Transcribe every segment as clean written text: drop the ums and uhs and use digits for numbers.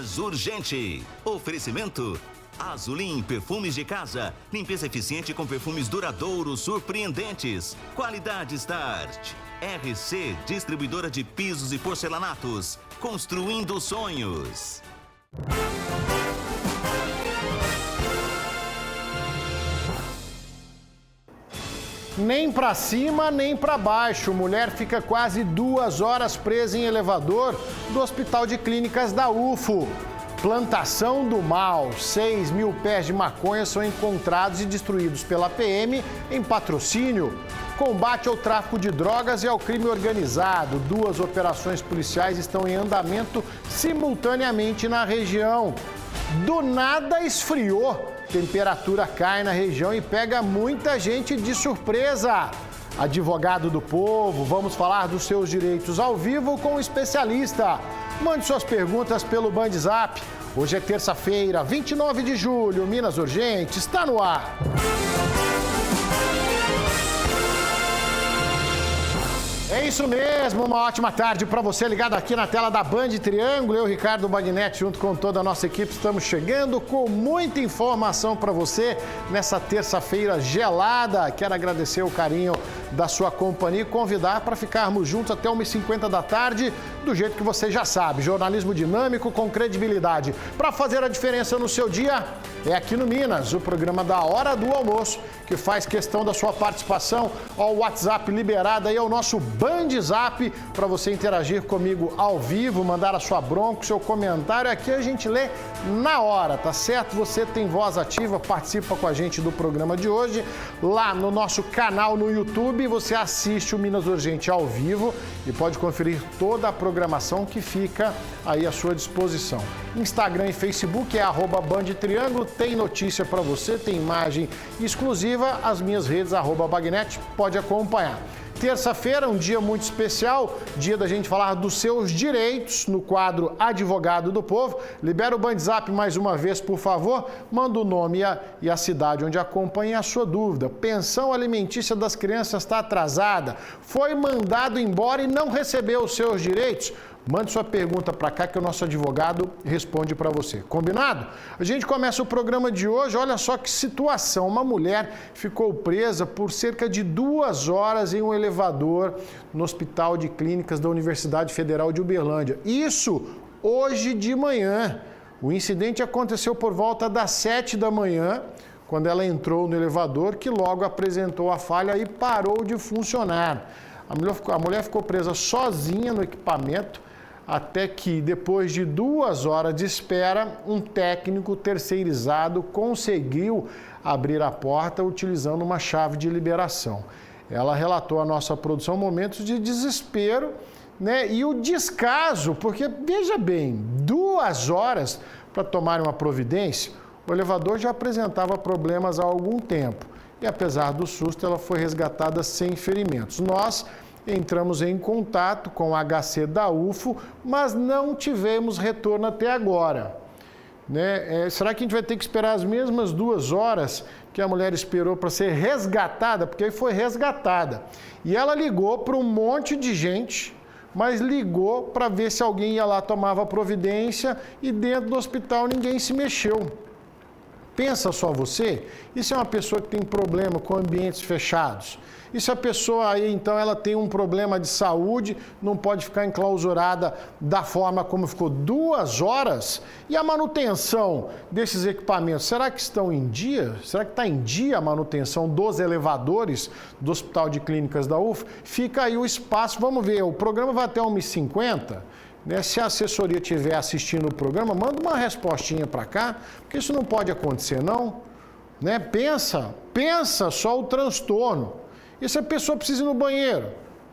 Minas Urgente. Oferecimento Azulim Perfumes de Casa. Limpeza eficiente com perfumes duradouros, surpreendentes. Qualidade Start. RC, distribuidora de pisos e porcelanatos. Construindo sonhos. Nem para cima, nem para baixo. Mulher fica quase 2 horas presa em elevador do Hospital de Clínicas da UFO. Plantação do mal. 6.000 pés de maconha são encontrados e destruídos pela PM em Patrocínio. Combate ao tráfico de drogas e ao crime organizado. 2 operações policiais estão em andamento simultaneamente na região. Do nada esfriou. Temperatura cai na região e pega muita gente de surpresa. Advogado do povo, vamos falar dos seus direitos ao vivo com um especialista. Mande suas perguntas pelo BandZap. Hoje é terça-feira, 29 de julho. Minas Urgente está no ar. É isso mesmo, uma ótima tarde para você ligado aqui na tela da Band Triângulo. Eu, Ricardo Bagnetti, junto com toda a nossa equipe, estamos chegando com muita informação para você nessa terça-feira gelada. Quero agradecer o carinho da sua companhia e convidar para ficarmos juntos até 1h50 da tarde, do jeito que você já sabe. Jornalismo dinâmico com credibilidade. Para fazer a diferença no seu dia, é aqui no Minas, o programa da Hora do Almoço, que faz questão da sua participação. Ó, o WhatsApp liberado aí é o nosso BandZap para você interagir comigo ao vivo, mandar a sua bronca, o seu comentário. Aqui a gente lê na hora, tá certo? Você tem voz ativa, participa com a gente do programa de hoje. Lá no nosso canal no YouTube, você assiste o Minas Urgente ao vivo e pode conferir toda a programação que fica aí à sua disposição. Instagram e Facebook é @BandTriângulo, tem notícia para você, tem imagem exclusiva, as minhas redes @Bagnetti, pode acompanhar. Terça-feira, um dia muito especial, dia da gente falar dos seus direitos no quadro Advogado do Povo. Libera o BandZap mais uma vez, por favor. Manda o nome e a cidade onde acompanha a sua dúvida. Pensão alimentícia das crianças está atrasada. Foi mandado embora e não recebeu os seus direitos? Mande sua pergunta para cá que o nosso advogado responde para você. Combinado? A gente começa o programa de hoje. Olha só que situação. Uma mulher ficou presa por cerca de 2 horas em um elevador no Hospital de Clínicas da Universidade Federal de Uberlândia. Isso hoje de manhã. O incidente aconteceu por volta das 7 da manhã, quando ela entrou no elevador, que logo apresentou a falha e parou de funcionar. A mulher ficou presa sozinha no equipamento, até que, depois de 2 horas de espera, um técnico terceirizado conseguiu abrir a porta utilizando uma chave de liberação. Ela relatou à nossa produção momentos de desespero, né, e o descaso, porque, veja bem, 2 horas para tomar uma providência, o elevador já apresentava problemas há algum tempo. E, apesar do susto, ela foi resgatada sem ferimentos. Nós entramos em contato com o HC da UFO, mas não tivemos retorno até agora. Né? Será que a gente vai ter que esperar as mesmas 2 horas que a mulher esperou para ser resgatada? Porque aí foi resgatada. E ela ligou para um monte de gente, mas ligou para ver se alguém ia lá, tomava providência, e dentro do hospital ninguém se mexeu. Pensa só você, e se é uma pessoa que tem problema com ambientes fechados? E se a pessoa aí, então, ela tem um problema de saúde, não pode ficar enclausurada da forma como ficou 2 horas? E a manutenção desses equipamentos, será que estão em dia? Será que está em dia a manutenção dos elevadores do Hospital de Clínicas da UF? Fica aí o espaço, vamos ver, o programa vai até 1h50. Né? Se a assessoria estiver assistindo o programa, manda uma respostinha para cá, porque isso não pode acontecer, não. Né? Pensa só o transtorno. E se a pessoa precisa ir no banheiro?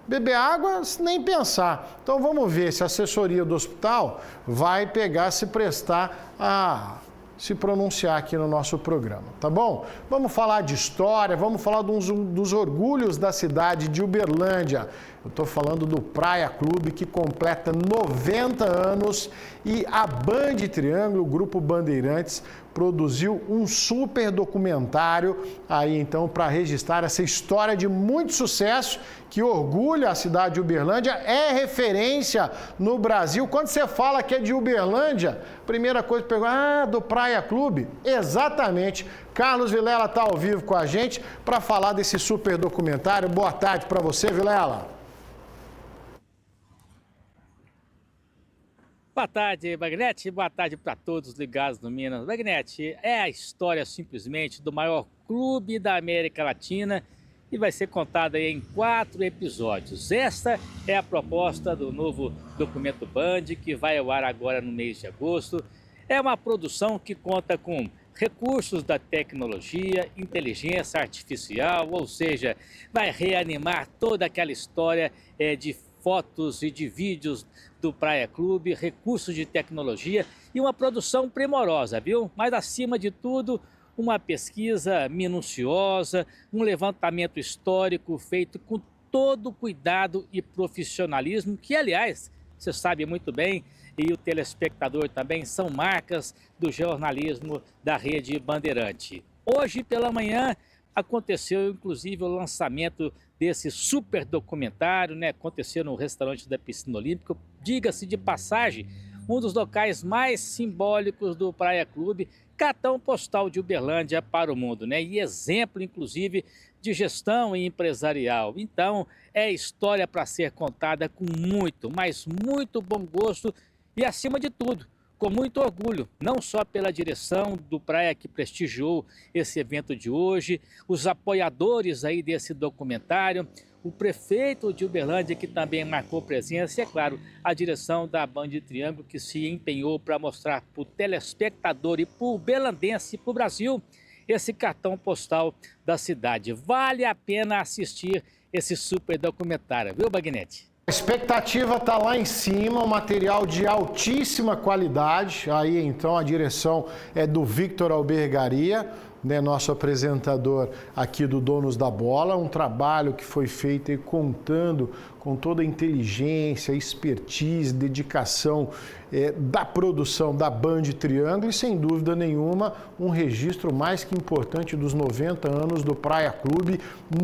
Beber água, nem pensar. Então vamos ver se a assessoria do hospital vai pegar, se prestar a se pronunciar aqui no nosso programa, tá bom? Vamos falar de história, vamos falar dos orgulhos da cidade de Uberlândia. Eu estou falando do Praia Clube, que completa 90 anos, e a Band Triângulo, o Grupo Bandeirantes, produziu um super documentário aí então para registrar essa história de muito sucesso que orgulha a cidade de Uberlândia, é referência no Brasil. Quando você fala que é de Uberlândia, primeira coisa que pergunta, do Praia Clube? Exatamente. Carlos Vilela está ao vivo com a gente para falar desse super documentário. Boa tarde para você, Vilela. Boa tarde, Bagnetti. Boa tarde para todos ligados no Minas. Bagnetti, é a história simplesmente do maior clube da América Latina e vai ser contada aí em 4 episódios. Esta é a proposta do novo documento Band, que vai ao ar agora no mês de agosto. É uma produção que conta com recursos da tecnologia, inteligência artificial, ou seja, vai reanimar toda aquela história de fotos e de vídeos do Praia Clube, recursos de tecnologia e uma produção primorosa, viu? Mas acima de tudo, uma pesquisa minuciosa, um levantamento histórico feito com todo cuidado e profissionalismo, que aliás, você sabe muito bem, e o telespectador também, são marcas do jornalismo da Rede Bandeirante. Hoje pela manhã aconteceu inclusive o lançamento desse super documentário, né? Aconteceu no restaurante da Piscina Olímpica, diga-se de passagem, um dos locais mais simbólicos do Praia Clube, cartão postal de Uberlândia para o mundo, né? E exemplo, inclusive, de gestão empresarial. Então, é história para ser contada com muito, mas muito bom gosto e, acima de tudo, com muito orgulho, não só pela direção do Praia que prestigiou esse evento de hoje, os apoiadores aí desse documentário, o prefeito de Uberlândia que também marcou presença e, é claro, a direção da Band Triângulo que se empenhou para mostrar para o telespectador e para o uberlandense e para o Brasil esse cartão postal da cidade. Vale a pena assistir esse super documentário, viu, Bagnetti? A expectativa está lá em cima, um material de altíssima qualidade. Aí então a direção é do Victor Albergaria, né, nosso apresentador aqui do Donos da Bola. Um trabalho que foi feito aí contando com toda a inteligência, expertise, dedicação da produção da Band Triângulo e, sem dúvida nenhuma, um registro mais que importante dos 90 anos do Praia Clube.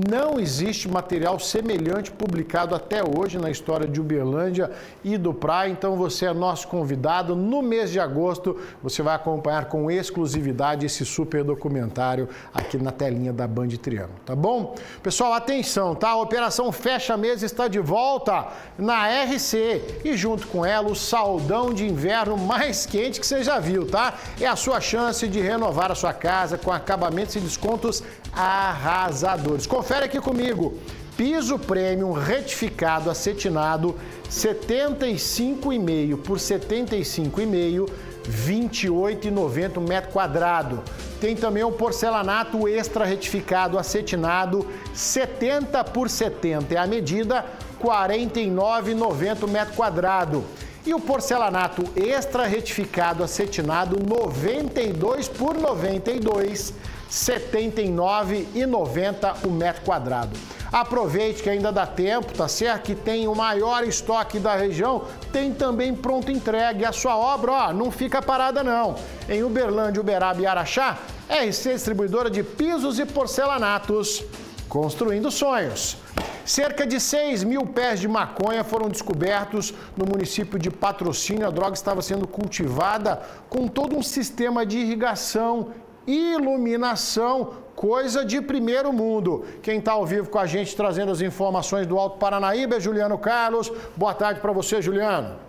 Não existe material semelhante publicado até hoje na história de Uberlândia e do Praia, então você é nosso convidado. No mês de agosto, você vai acompanhar com exclusividade esse super documentário aqui na telinha da Band Triângulo, tá bom? Pessoal, atenção, tá? A Operação Fecha Mês está de volta na RC e junto com ela o saldão de inverno mais quente que você já viu, tá? É a sua chance de renovar a sua casa com acabamentos e descontos arrasadores. Confere aqui comigo. Piso Premium retificado acetinado 75,5 por 75,5, R$ 28,90 metro quadrado. Tem também o porcelanato extra retificado acetinado 70 por 70, é a medida, R$ 49,90 metro quadrado. E o porcelanato extra retificado acetinado 92 por 92, R$ 79,90 o metro quadrado. Aproveite que ainda dá tempo, tá certo? Que tem o maior estoque da região, tem também pronto entregue. A sua obra, ó, não fica parada não. Em Uberlândia, Uberaba e Araxá, RC Distribuidora de Pisos e Porcelanatos, construindo sonhos. Cerca de 6 mil pés de maconha foram descobertos no município de Patrocínio. A droga estava sendo cultivada com todo um sistema de irrigação, iluminação, coisa de primeiro mundo. Quem está ao vivo com a gente trazendo as informações do Alto Paranaíba é Juliano Carlos. Boa tarde para você, Juliano.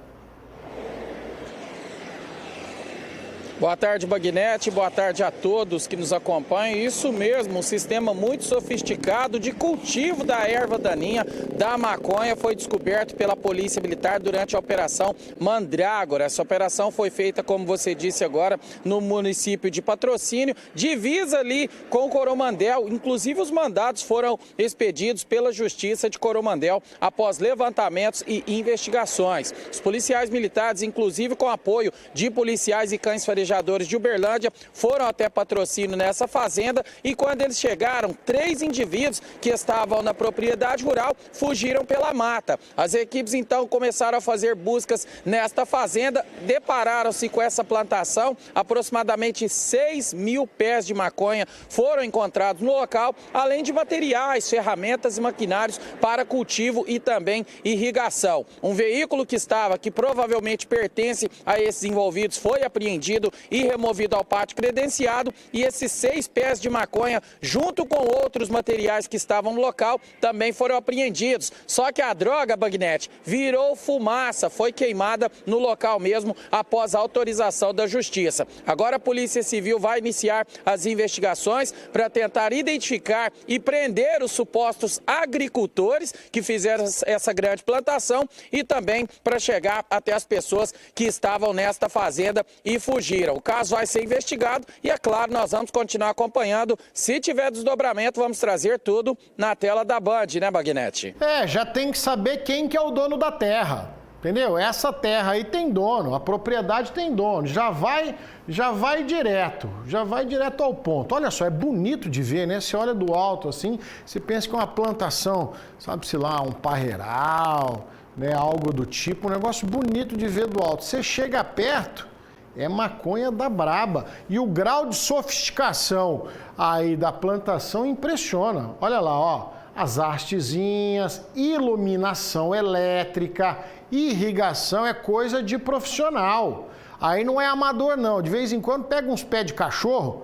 Boa tarde, Bagnetti. Boa tarde a todos que nos acompanham. Isso mesmo, um sistema muito sofisticado de cultivo da erva daninha, da maconha, foi descoberto pela Polícia Militar durante a Operação Mandrágora. Essa operação foi feita, como você disse agora, no município de Patrocínio, divisa ali com Coromandel. Inclusive, os mandados foram expedidos pela Justiça de Coromandel após levantamentos e investigações. Os policiais militares, inclusive com apoio de policiais e cães farejadores, farejadores de Uberlândia foram até Patrocínio nessa fazenda e quando eles chegaram, 3 indivíduos que estavam na propriedade rural fugiram pela mata. As equipes então começaram a fazer buscas nesta fazenda, depararam-se com essa plantação, aproximadamente 6.000 pés de maconha foram encontrados no local, além de materiais, ferramentas e maquinários para cultivo e também irrigação. Um veículo que provavelmente pertence a esses envolvidos foi apreendido e removido ao pátio credenciado e esses 6 pés de maconha, junto com outros materiais que estavam no local, também foram apreendidos. Só que a droga, Bagnete, virou fumaça, foi queimada no local mesmo após a autorização da Justiça. Agora a Polícia Civil vai iniciar as investigações para tentar identificar e prender os supostos agricultores que fizeram essa grande plantação e também para chegar até as pessoas que estavam nesta fazenda e fugiram. O caso vai ser investigado e, é claro, nós vamos continuar acompanhando. Se tiver desdobramento, vamos trazer tudo na tela da Band, né, Bagnete? Já tem que saber quem que é o dono da terra, entendeu? Essa terra aí tem dono, a propriedade tem dono, já vai direto ao ponto. Olha só, é bonito de ver, né? Você olha do alto assim, você pensa que é uma plantação, sabe-se lá, um parreiral, né? Algo do tipo, um negócio bonito de ver do alto. Você chega perto, é maconha da braba. E o grau de sofisticação aí da plantação impressiona. Olha lá, ó, as hastezinhas, iluminação elétrica, irrigação, é coisa de profissional. Aí não é amador não, de vez em quando pega uns pés de cachorro,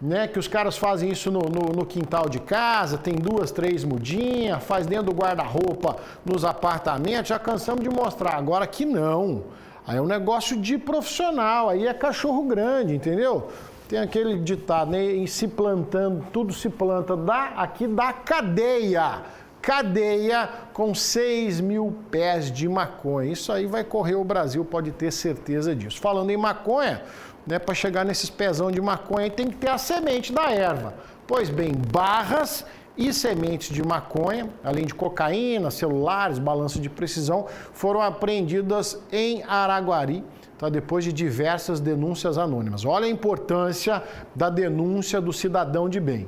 né, que os caras fazem isso no quintal de casa, tem 2, 3 mudinhas, faz dentro do guarda-roupa nos apartamentos, já cansamos de mostrar, agora que não. Aí é um negócio de profissional, aí é cachorro grande, entendeu? Tem aquele ditado, né, em se plantando, tudo se planta, aqui dá cadeia. Cadeia com 6.000 pés de maconha. Isso aí vai correr o Brasil, pode ter certeza disso. Falando em maconha, né, para chegar nesses pezão de maconha tem que ter a semente da erva. Pois bem, barras e sementes de maconha, além de cocaína, celulares, balanço de precisão, foram apreendidas em Araguari, tá, depois de diversas denúncias anônimas. Olha a importância da denúncia do cidadão de bem.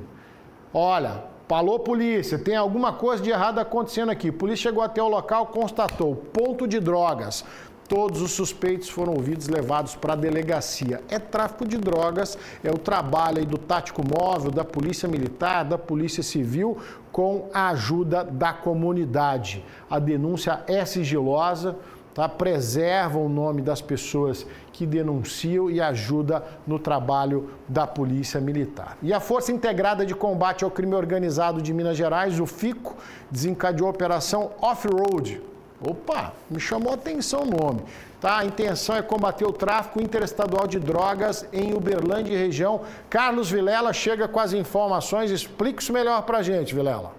Olha, falou polícia, tem alguma coisa de errado acontecendo aqui. A polícia chegou até o local, constatou ponto de drogas. Todos os suspeitos foram ouvidos e levados para a delegacia. É tráfico de drogas, é o trabalho aí do tático móvel, da polícia militar, da polícia civil, com a ajuda da comunidade. A denúncia é sigilosa, tá? Preserva o nome das pessoas que denunciam e ajuda no trabalho da polícia militar. E a Força Integrada de Combate ao Crime Organizado de Minas Gerais, o FICO, desencadeou a Operação Off-Road. Opa, me chamou a atenção o nome. Tá? A intenção é combater o tráfico interestadual de drogas em Uberlândia e região. Carlos Vilela chega com as informações. Explica isso melhor pra gente, Vilela.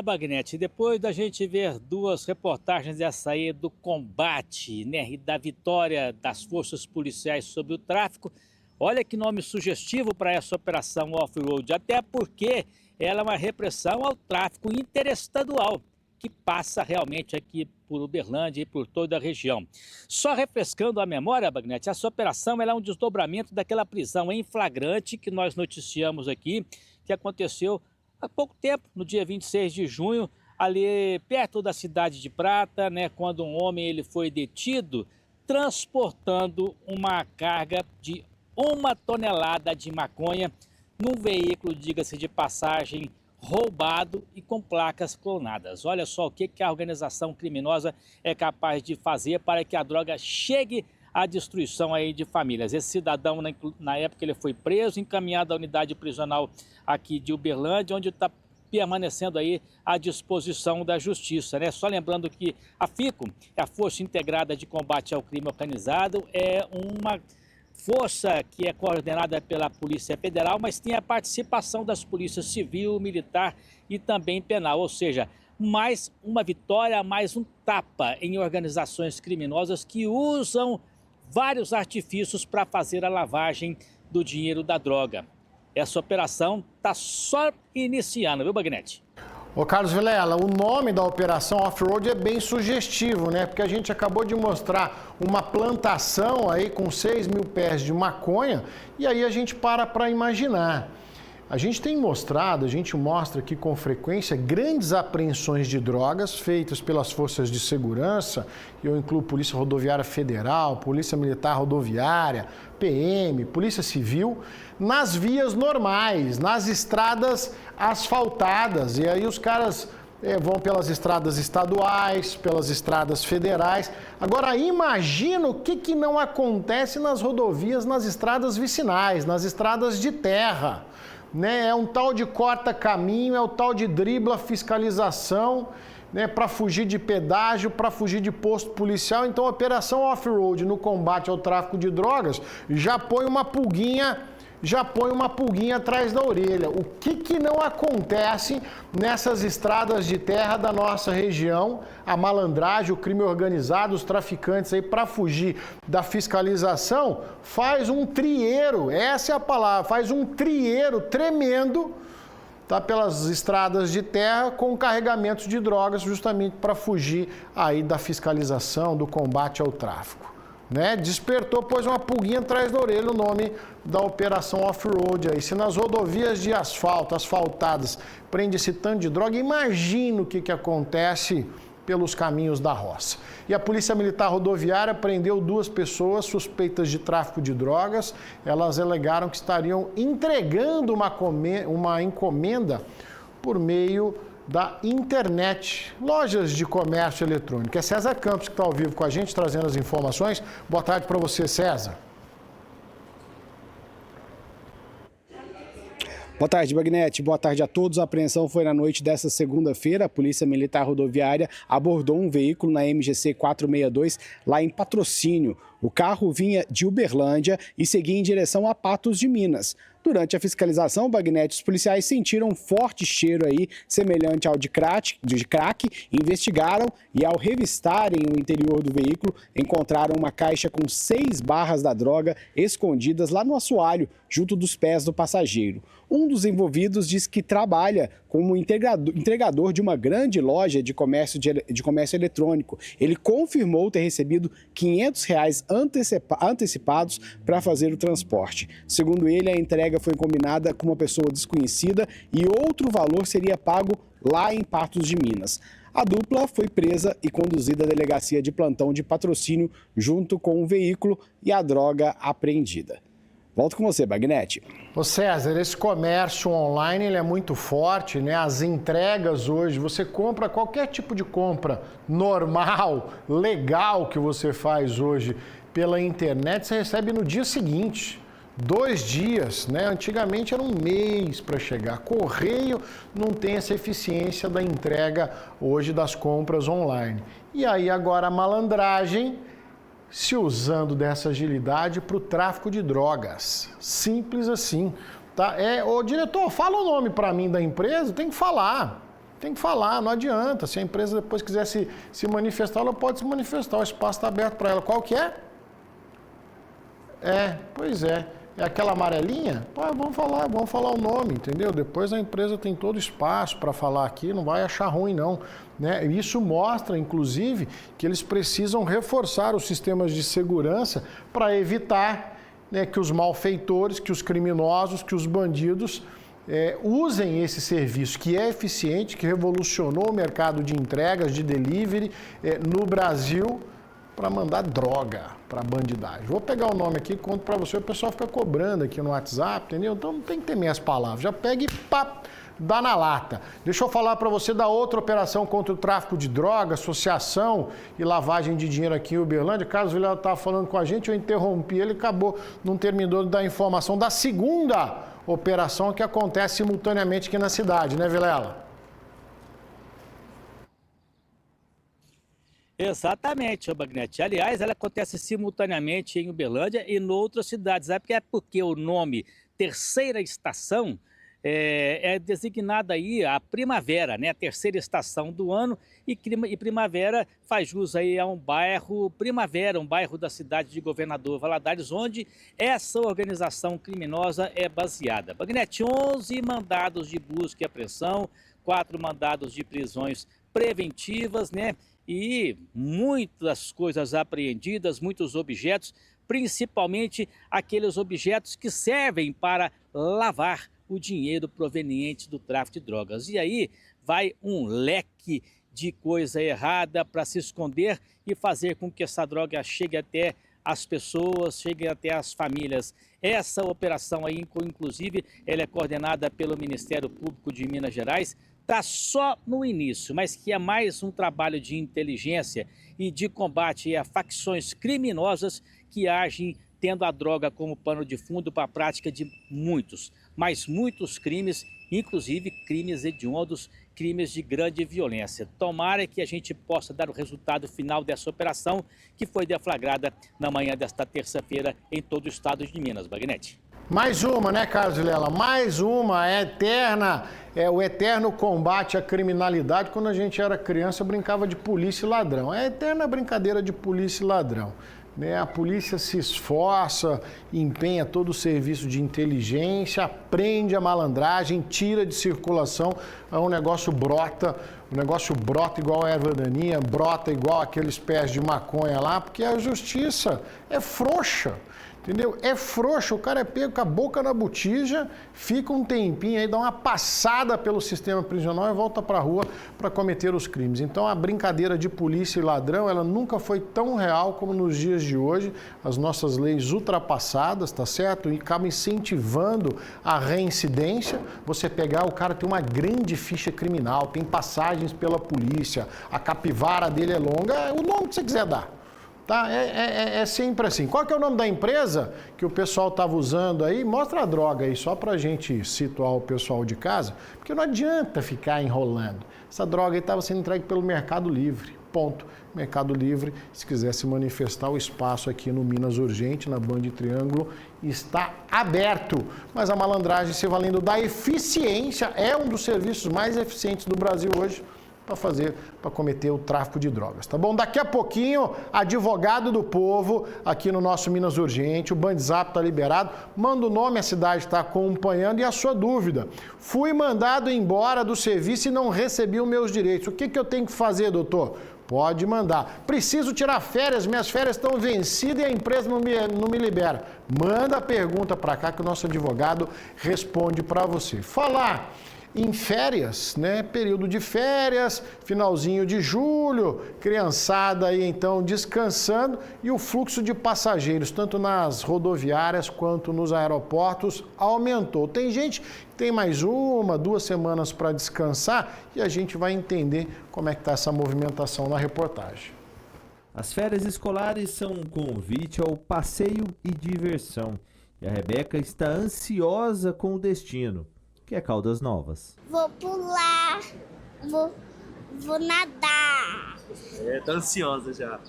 Bagnete, depois da gente ver 2 reportagens dessa aí do combate, né, e da vitória das forças policiais sobre o tráfico, olha que nome sugestivo para essa operação off-road, até porque ela é uma repressão ao tráfico interestadual, que passa realmente aqui por Uberlândia e por toda a região. Só refrescando a memória, Bagnete, essa operação ela é um desdobramento daquela prisão em flagrante que nós noticiamos aqui, que aconteceu há pouco tempo, no dia 26 de junho, ali perto da cidade de Prata, né, quando um homem ele foi detido transportando uma carga de 1 tonelada de maconha num veículo, diga-se de passagem, roubado e com placas clonadas. Olha só o que a organização criminosa é capaz de fazer para que a droga chegue à destruição aí de famílias. Esse cidadão, na época, ele foi preso, encaminhado à unidade prisional aqui de Uberlândia, onde está permanecendo aí à disposição da justiça, né? Só lembrando que a FICO, a Força Integrada de Combate ao Crime Organizado, é uma força que é coordenada pela Polícia Federal, mas tem a participação das polícias civil, militar e também penal, ou seja, mais uma vitória, mais um tapa em organizações criminosas que usam vários artifícios para fazer a lavagem do dinheiro da droga. Essa operação está só iniciando, viu, Bagnete? Ô Carlos Vilela, o nome da operação off-road é bem sugestivo, né? Porque a gente acabou de mostrar uma plantação aí com 6 mil pés de maconha e aí a gente para imaginar. A gente tem mostrado, a gente mostra aqui com frequência grandes apreensões de drogas feitas pelas forças de segurança, eu incluo Polícia Rodoviária Federal, Polícia Militar Rodoviária, PM, Polícia Civil, nas vias normais, nas estradas asfaltadas. E aí os caras vão pelas estradas estaduais, pelas estradas federais. Agora, imagina o que não acontece nas rodovias, nas estradas vicinais, nas estradas de terra. Né? É um tal de corta-caminho, é o tal de dribla fiscalização, né? Para fugir de pedágio, para fugir de posto policial. Então, a operação off-road no combate ao tráfico de drogas já põe uma pulguinha atrás da orelha. O que não acontece nessas estradas de terra da nossa região? A malandragem, o crime organizado, os traficantes aí, para fugir da fiscalização, faz um trieiro, essa é a palavra, faz um trieiro tremendo, tá, pelas estradas de terra com carregamentos de drogas, justamente para fugir aí da fiscalização, do combate ao tráfico. Né? Despertou, pois, uma pulguinha atrás da orelha o nome da operação off-road aí. Se nas rodovias de asfalto, asfaltadas, prende esse tanto de droga, imagina o que acontece pelos caminhos da roça. E a Polícia Militar Rodoviária prendeu 2 pessoas suspeitas de tráfico de drogas. Elas alegaram que estariam entregando uma encomenda por meio da internet, lojas de comércio eletrônico. É César Campos que está ao vivo com a gente, trazendo as informações. Boa tarde para você, César. Boa tarde, Bagnete. Boa tarde a todos. A apreensão foi na noite desta segunda-feira. A Polícia Militar Rodoviária abordou um veículo na MGC 462 lá em Patrocínio. O carro vinha de Uberlândia e seguia em direção a Patos de Minas. Durante a fiscalização, Bagnete, os policiais sentiram um forte cheiro aí, semelhante ao de crack, investigaram e, ao revistarem o interior do veículo, encontraram uma caixa com 6 barras da droga escondidas lá no assoalho, junto dos pés do passageiro. Um dos envolvidos diz que trabalha como entregador de uma grande loja de comércio eletrônico. Ele confirmou ter recebido R$500 antecipados para fazer o transporte. Segundo ele, a entrega foi combinada com uma pessoa desconhecida e outro valor seria pago lá em Patos de Minas. A dupla foi presa e conduzida à delegacia de plantão de Patrocínio junto com o veículo e a droga apreendida. Volto com você, Bagnete. Ô César, esse comércio online ele é muito forte, né? As entregas hoje, você compra qualquer tipo de compra normal, legal que você faz hoje pela internet, você recebe no dia seguinte. 2 dias, né? Antigamente era um mês para chegar. Correio não tem essa eficiência da entrega hoje das compras online. E aí agora a malandragem se usando dessa agilidade para o tráfico de drogas. Simples assim. Tá? Ô diretor, fala o nome para mim da empresa, tem que falar. Tem que falar, não adianta. Se a empresa depois quiser se manifestar, ela pode se manifestar. O espaço está aberto para ela. Qual que é? Pois é. É aquela amarelinha? Vamos falar o nome, entendeu? Depois a empresa tem todo o espaço para falar aqui, não vai achar ruim não. Né? Isso mostra, inclusive, que eles precisam reforçar os sistemas de segurança para evitar, né, que os malfeitores, que os criminosos, que os bandidos usem esse serviço que é eficiente, que revolucionou o mercado de entregas, de delivery no Brasil, para mandar droga para a bandidagem. Vou pegar o nome aqui e conto para você, o pessoal fica cobrando aqui no WhatsApp, entendeu? Então não tem que ter meias palavras, já pega e pá, dá na lata. Deixa eu falar para você da outra operação contra o tráfico de droga, associação e lavagem de dinheiro aqui em Uberlândia. Carlos Vilela estava falando com a gente, eu interrompi, ele acabou não terminou de dar informação da segunda operação que acontece simultaneamente aqui na cidade, né, Vilela? Exatamente, Bagnete. Aliás, ela acontece simultaneamente em Uberlândia e em outras cidades. É porque o nome Terceira Estação é designada aí a primavera, né? A terceira estação do ano e primavera faz jus aí a um bairro Primavera, um bairro da cidade de Governador Valadares, onde essa organização criminosa é baseada. Bagnete, 11 mandados de busca e apreensão 4 mandados de prisões preventivas, né? E muitas coisas apreendidas, muitos objetos, principalmente aqueles objetos que servem para lavar o dinheiro proveniente do tráfico de drogas. E aí vai um leque de coisa errada para se esconder e fazer com que essa droga chegue até as pessoas, chegue até as famílias. Essa operação aí, inclusive, ela é coordenada pelo Ministério Público de Minas Gerais, está só no início, mas que é mais um trabalho de inteligência e de combate a facções criminosas que agem tendo a droga como pano de fundo para a prática de muitos crimes, inclusive crimes hediondos, crimes de grande violência. Tomara que a gente possa dar o resultado final dessa operação que foi deflagrada na manhã desta terça-feira em todo o estado de Minas. Bagnete. Mais uma, né, Carlos Vilela? Mais uma, o eterno combate à criminalidade. Quando a gente era criança, brincava de polícia e ladrão. É a eterna brincadeira de polícia e ladrão. Né? A polícia se esforça, empenha todo o serviço de inteligência, prende a malandragem, tira de circulação, o negócio brota igual a erva daninha, brota igual aqueles pés de maconha lá, porque a justiça é frouxa. Entendeu? É frouxo, o cara é pego com a boca na botija, fica um tempinho aí, dá uma passada pelo sistema prisional e volta para a rua para cometer os crimes. Então a brincadeira de polícia e ladrão, ela nunca foi tão real como nos dias de hoje. As nossas leis ultrapassadas, tá certo? E acabam incentivando a reincidência. Você pegar, o cara tem uma grande ficha criminal, tem passagens pela polícia, a capivara dele é longa, o nome que você quiser dar. Tá? É sempre assim. Qual que é o nome da empresa que o pessoal estava usando aí? Mostra a droga aí, só para a gente situar o pessoal de casa, porque não adianta ficar enrolando. Essa droga aí estava sendo entregue pelo Mercado Livre, ponto. Mercado Livre, se quiser se manifestar, o espaço aqui no Minas Urgente, na Band Triângulo, está aberto. Mas a malandragem, se valendo da eficiência, é um dos serviços mais eficientes do Brasil hoje, para cometer o tráfico de drogas, tá bom? Daqui a pouquinho, advogado do povo, aqui no nosso Minas Urgente, o Bandzap está liberado, manda o nome, a cidade está acompanhando e a sua dúvida. Fui mandado embora do serviço e não recebi os meus direitos. O que eu tenho que fazer, doutor? Pode mandar. Preciso tirar férias, minhas férias estão vencidas e a empresa não me libera. Manda a pergunta para cá que o nosso advogado responde para você. Falar em férias, né? Período de férias, finalzinho de julho, criançada aí então descansando e o fluxo de passageiros, tanto nas rodoviárias quanto nos aeroportos, aumentou. Tem gente que tem mais 1, 2 semanas para descansar e a gente vai entender como é que está essa movimentação na reportagem. As férias escolares são um convite ao passeio e diversão. E a Rebeca está ansiosa com o destino, que é Caldas Novas. Vou pular, vou nadar. Tá ansiosa já.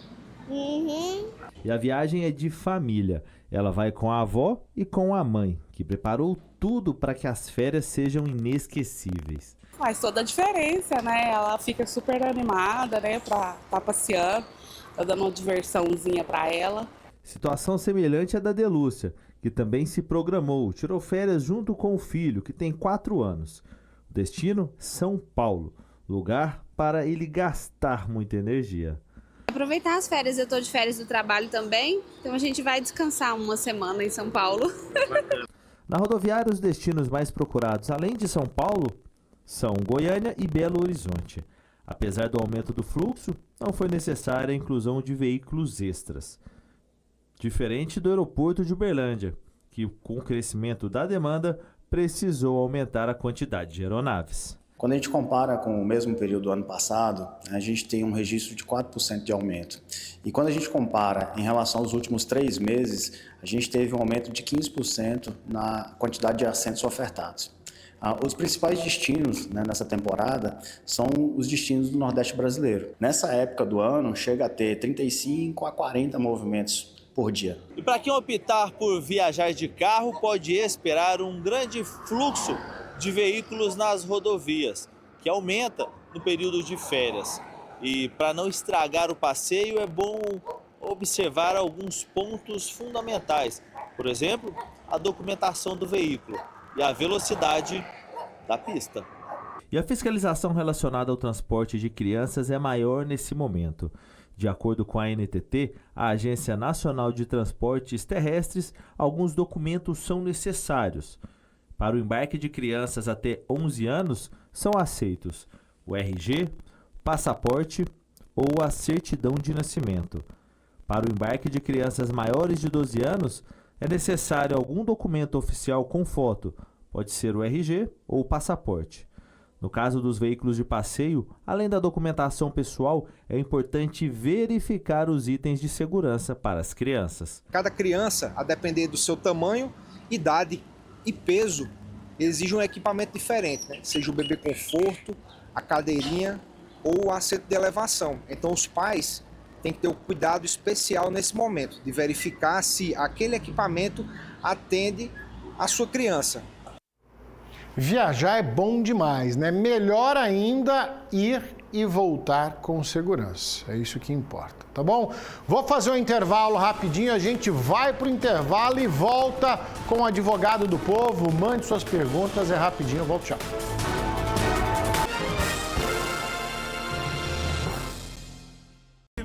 Uhum. E a viagem é de família. Ela vai com a avó e com a mãe, que preparou tudo para que as férias sejam inesquecíveis. Faz toda a diferença, né? Ela fica super animada, né? Pra estar passeando, tá dando uma diversãozinha para ela. Situação semelhante à da Delúcia, que também se programou, tirou férias junto com o filho, que tem 4 anos. O destino, São Paulo, lugar para ele gastar muita energia. Aproveitar as férias, eu estou de férias do trabalho também, então a gente vai descansar uma semana em São Paulo. Na rodoviária, os destinos mais procurados, além de São Paulo, são Goiânia e Belo Horizonte. Apesar do aumento do fluxo, não foi necessária a inclusão de veículos extras. Diferente do aeroporto de Uberlândia, que com o crescimento da demanda precisou aumentar a quantidade de aeronaves. Quando a gente compara com o mesmo período do ano passado, a gente tem um registro de 4% de aumento. E quando a gente compara em relação aos últimos 3 meses, a gente teve um aumento de 15% na quantidade de assentos ofertados. Os principais destinos, né, nessa temporada são os destinos do Nordeste brasileiro. Nessa época do ano, chega a ter 35 a 40 movimentos por dia. E para quem optar por viajar de carro, pode esperar um grande fluxo de veículos nas rodovias, que aumenta no período de férias. E para não estragar o passeio, é bom observar alguns pontos fundamentais. Por exemplo, a documentação do veículo e a velocidade da pista. E a fiscalização relacionada ao transporte de crianças é maior nesse momento. De acordo com a ANTT, a Agência Nacional de Transportes Terrestres, alguns documentos são necessários. Para o embarque de crianças até 11 anos, são aceitos o RG, passaporte ou a certidão de nascimento. Para o embarque de crianças maiores de 12 anos, é necessário algum documento oficial com foto, pode ser o RG ou o passaporte. No caso dos veículos de passeio, além da documentação pessoal, é importante verificar os itens de segurança para as crianças. Cada criança, a depender do seu tamanho, idade e peso, exige um equipamento diferente, né? Seja o bebê conforto, a cadeirinha ou o assento de elevação. Então os pais têm que ter um cuidado especial nesse momento, de verificar se aquele equipamento atende a sua criança. Viajar é bom demais, né? Melhor ainda ir e voltar com segurança. É isso que importa, tá bom? Vou fazer um intervalo rapidinho, a gente vai pro intervalo e volta com o advogado do povo. Mande suas perguntas, é rapidinho, eu volto já.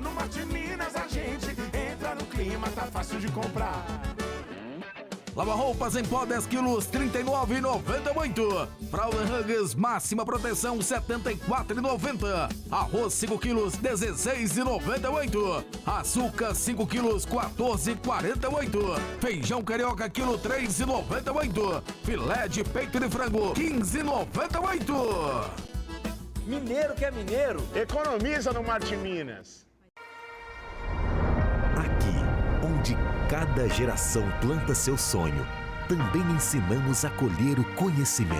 No Marte Minas a gente entra no clima, tá fácil de comprar. Lava roupas em pó 10 quilos, R$ 39,98. Fralda Huggers máxima proteção, R$ 74,90. Arroz 5 quilos, R$ 16,98. Açúcar 5 quilos, R$ 14,48. Feijão carioca quilo, R$ 3,98. Filé de peito de frango, R$ 15,98. Mineiro que é mineiro, economiza no Marte Minas. Aqui, onde cada geração planta seu sonho, também ensinamos a colher o conhecimento.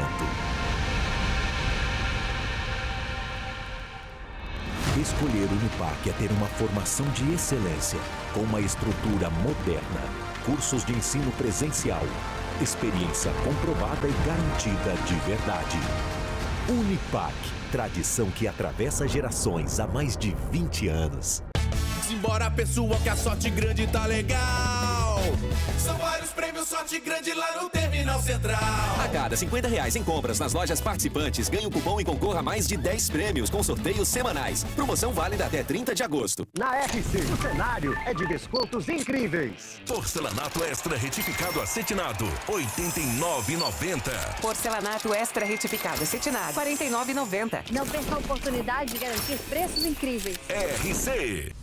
Escolher Unipac é ter uma formação de excelência, com uma estrutura moderna, cursos de ensino presencial, experiência comprovada e garantida de verdade. Unipac, tradição que atravessa gerações há mais de 20 anos. Simbora, pessoal, que a sorte grande tá legal. São vários prêmios sorte grande lá no Terminal Central. A cada R$50 em compras nas lojas participantes, ganhe um cupom e concorra a mais de 10 prêmios com sorteios semanais. Promoção válida até 30 de agosto. Na RC, o cenário é de descontos incríveis. Porcelanato extra retificado acetinado, R$ 89,90. Porcelanato extra retificado acetinado, R$ 49,90. Não perca a oportunidade de garantir preços incríveis. RC.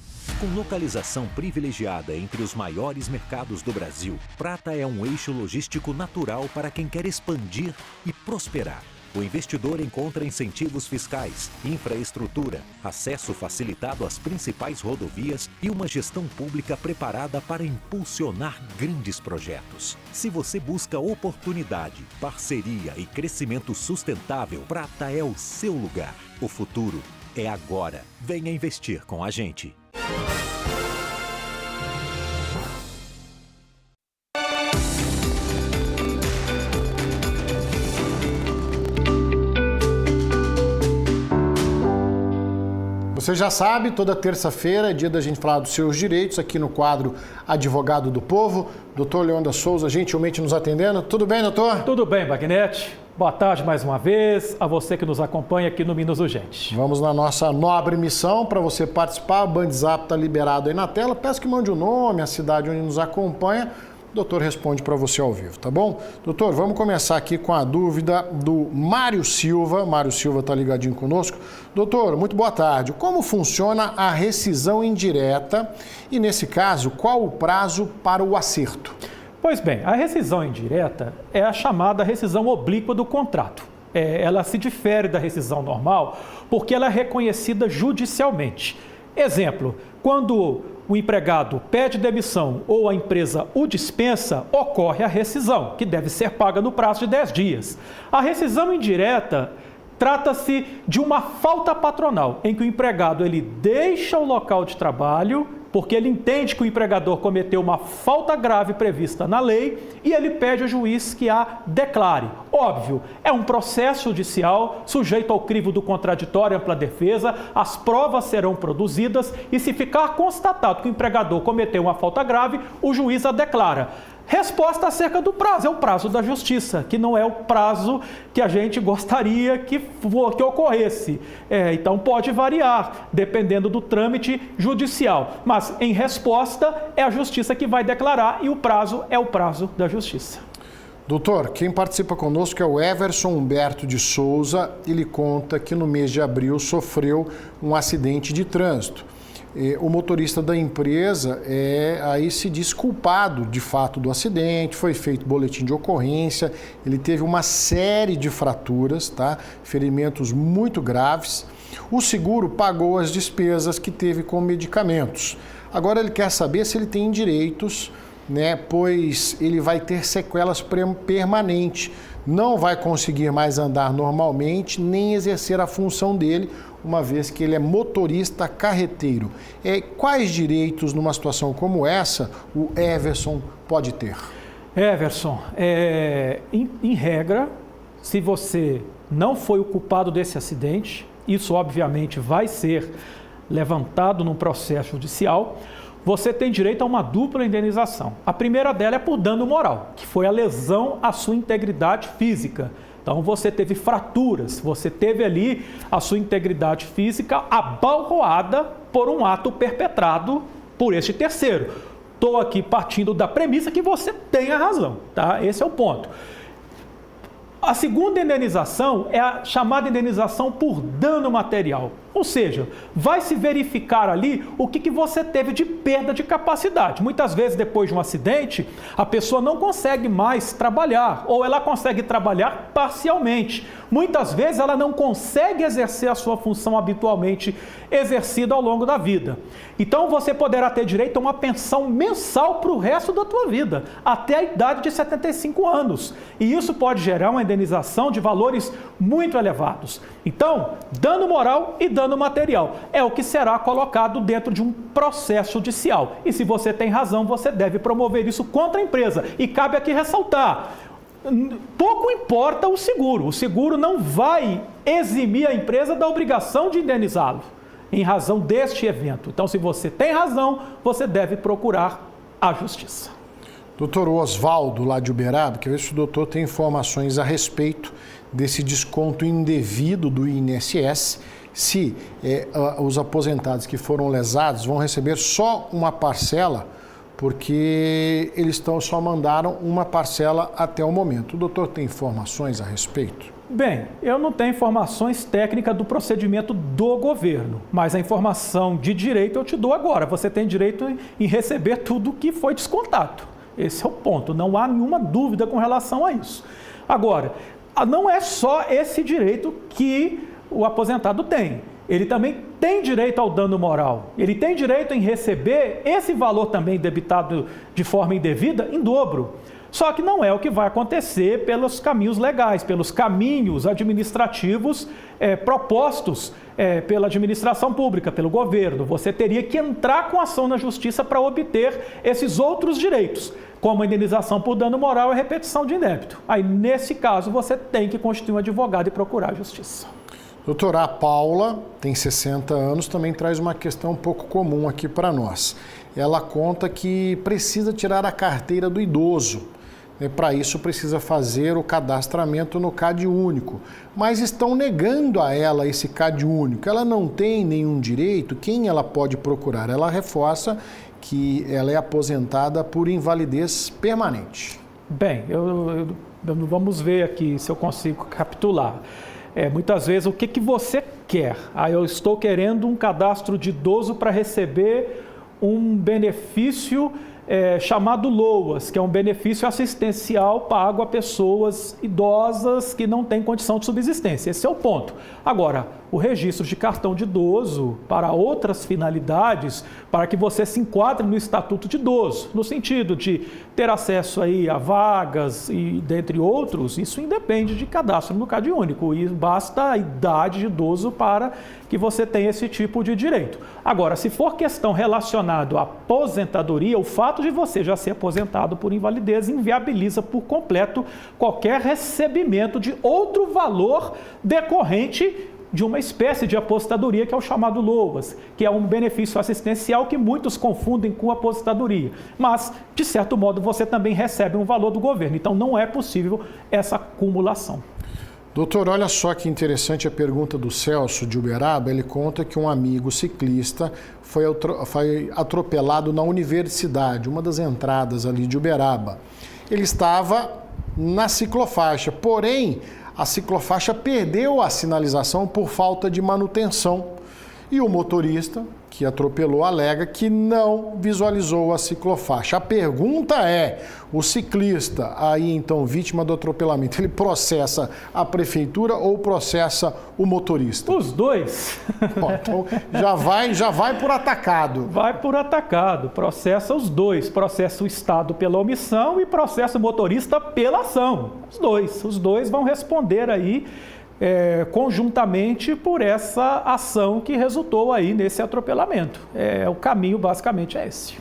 Com localização privilegiada entre os maiores mercados do Brasil, Prata é um eixo logístico natural para quem quer expandir e prosperar. O investidor encontra incentivos fiscais, infraestrutura, acesso facilitado às principais rodovias e uma gestão pública preparada para impulsionar grandes projetos. Se você busca oportunidade, parceria e crescimento sustentável, Prata é o seu lugar. O futuro é agora. Venha investir com a gente. Você já sabe, toda terça-feira é dia da gente falar dos seus direitos aqui no quadro Advogado do Povo. Doutor Leon da Souza, gentilmente nos atendendo. Tudo bem, doutor? Tudo bem, Bagnete. Boa tarde mais uma vez a você que nos acompanha aqui no Minas Urgente. Vamos na nossa nobre missão. Para você participar, o Bandzap está liberado aí na tela. Peço que mande o nome, a cidade onde nos acompanha. O doutor responde para você ao vivo, tá bom? Doutor, vamos começar aqui com a dúvida do Mário Silva. Mário Silva está ligadinho conosco. Doutor, muito boa tarde. Como funciona a rescisão indireta e, nesse caso, qual o prazo para o acerto? Pois bem, a rescisão indireta é a chamada rescisão oblíqua do contrato. Ela se difere da rescisão normal porque ela é reconhecida judicialmente. Exemplo, quando o empregado pede demissão ou a empresa o dispensa, ocorre a rescisão, que deve ser paga no prazo de 10 dias. A rescisão indireta trata-se de uma falta patronal, em que o empregado ele deixa o local de trabalho porque ele entende que o empregador cometeu uma falta grave prevista na lei e ele pede ao juiz que a declare. Óbvio, é um processo judicial sujeito ao crivo do contraditório e ampla defesa, as provas serão produzidas e se ficar constatado que o empregador cometeu uma falta grave, o juiz a declara. Resposta acerca do prazo, é o prazo da justiça, que não é o prazo que a gente gostaria que ocorresse. Então pode variar, dependendo do trâmite judicial. Mas em resposta é a justiça que vai declarar e o prazo é o prazo da justiça. Doutor, quem participa conosco é o Everson Humberto de Souza. Ele conta que no mês de abril sofreu um acidente de trânsito. O motorista da empresa aí se diz culpado de fato do acidente, foi feito boletim de ocorrência, ele teve uma série de fraturas, tá? Ferimentos muito graves. O seguro pagou as despesas que teve com medicamentos. Agora ele quer saber se ele tem direitos, né? Pois ele vai ter sequelas permanentes, não vai conseguir mais andar normalmente, nem exercer a função dele, uma vez que ele é motorista carreteiro. Quais direitos, numa situação como essa, o Everson pode ter? Everson, em regra, se você não foi o culpado desse acidente, isso obviamente vai ser levantado num processo judicial, você tem direito a uma dupla indenização. A primeira dela é por dano moral, que foi a lesão à sua integridade física. Então você teve fraturas, você teve ali a sua integridade física abalroada por um ato perpetrado por este terceiro. Estou aqui partindo da premissa que você tem a razão, tá? Esse é o ponto. A segunda indenização é a chamada indenização por dano material. Ou seja, vai se verificar ali o que você teve de perda de capacidade. Muitas vezes, depois de um acidente, a pessoa não consegue mais trabalhar, ou ela consegue trabalhar parcialmente. Muitas vezes, ela não consegue exercer a sua função habitualmente exercida ao longo da vida. Então, você poderá ter direito a uma pensão mensal para o resto da tua vida, até a idade de 75 anos. E isso pode gerar uma indenização de valores muito elevados. Então, dano moral e dano material é o que será colocado dentro de um processo judicial. E se você tem razão, você deve promover isso contra a empresa. E cabe aqui ressaltar, pouco importa o seguro não vai eximir a empresa da obrigação de indenizá-lo em razão deste evento. Então, se você tem razão, você deve procurar a justiça. Doutor Oswaldo, lá de Uberaba, quer ver se o doutor tem informações a respeito desse desconto indevido do INSS, se os aposentados que foram lesados vão receber só uma parcela, porque eles só mandaram uma parcela até o momento. O doutor tem informações a respeito? Bem, eu não tenho informações técnicas do procedimento do governo, mas a informação de direito eu te dou agora. Você tem direito em receber tudo que foi descontado. Esse é o ponto, não há nenhuma dúvida com relação a isso. Agora, não é só esse direito que o aposentado tem. Ele também tem direito ao dano moral. Ele tem direito em receber esse valor também debitado de forma indevida em dobro. Só que não é o que vai acontecer pelos caminhos legais, pelos caminhos administrativos propostos pela administração pública, pelo governo. Você teria que entrar com ação na justiça para obter esses outros direitos, como a indenização por dano moral e a repetição de débito. Aí, nesse caso, você tem que constituir um advogado e procurar a justiça. Doutora, a Paula tem 60 anos, também traz uma questão um pouco comum aqui para nós. Ela conta que precisa tirar a carteira do idoso. Para isso precisa fazer o cadastramento no CAD único, mas estão negando a ela esse CAD único. Ela não tem nenhum direito, quem ela pode procurar? Ela reforça que ela é aposentada por invalidez permanente. Bem, vamos ver aqui se eu consigo capitular. Muitas vezes, o que você quer? Eu estou querendo um cadastro de idoso para receber um benefício chamado LOAS, que é um benefício assistencial pago a pessoas idosas que não têm condição de subsistência. Esse é o ponto. Agora, o registro de cartão de idoso para outras finalidades, para que você se enquadre no estatuto de idoso, no sentido de ter acesso aí a vagas e dentre outros, isso independe de cadastro no CAD único e basta a idade de idoso para que você tenha esse tipo de direito. Agora, se for questão relacionada à aposentadoria, o fato de você já ser aposentado por invalidez inviabiliza por completo qualquer recebimento de outro valor decorrente de uma espécie de aposentadoria que é o chamado LOAS, que é um benefício assistencial que muitos confundem com aposentadoria. Mas, de certo modo, você também recebe um valor do governo. Então, não é possível essa acumulação. Doutor, olha só que interessante a pergunta do Celso de Uberaba. Ele conta que um amigo ciclista foi atropelado na universidade, uma das entradas ali de Uberaba. Ele estava na ciclofaixa, porém a ciclofaixa perdeu a sinalização por falta de manutenção. E o motorista que atropelou alega que não visualizou a ciclofaixa. A pergunta é, o ciclista, aí então vítima do atropelamento, ele processa a prefeitura ou processa o motorista? Os dois. Bom, então já vai por atacado. Vai por atacado, processa os dois, processa o Estado pela omissão e processa o motorista pela ação. Os dois vão responder aí conjuntamente por essa ação que resultou aí nesse atropelamento. O caminho basicamente é esse.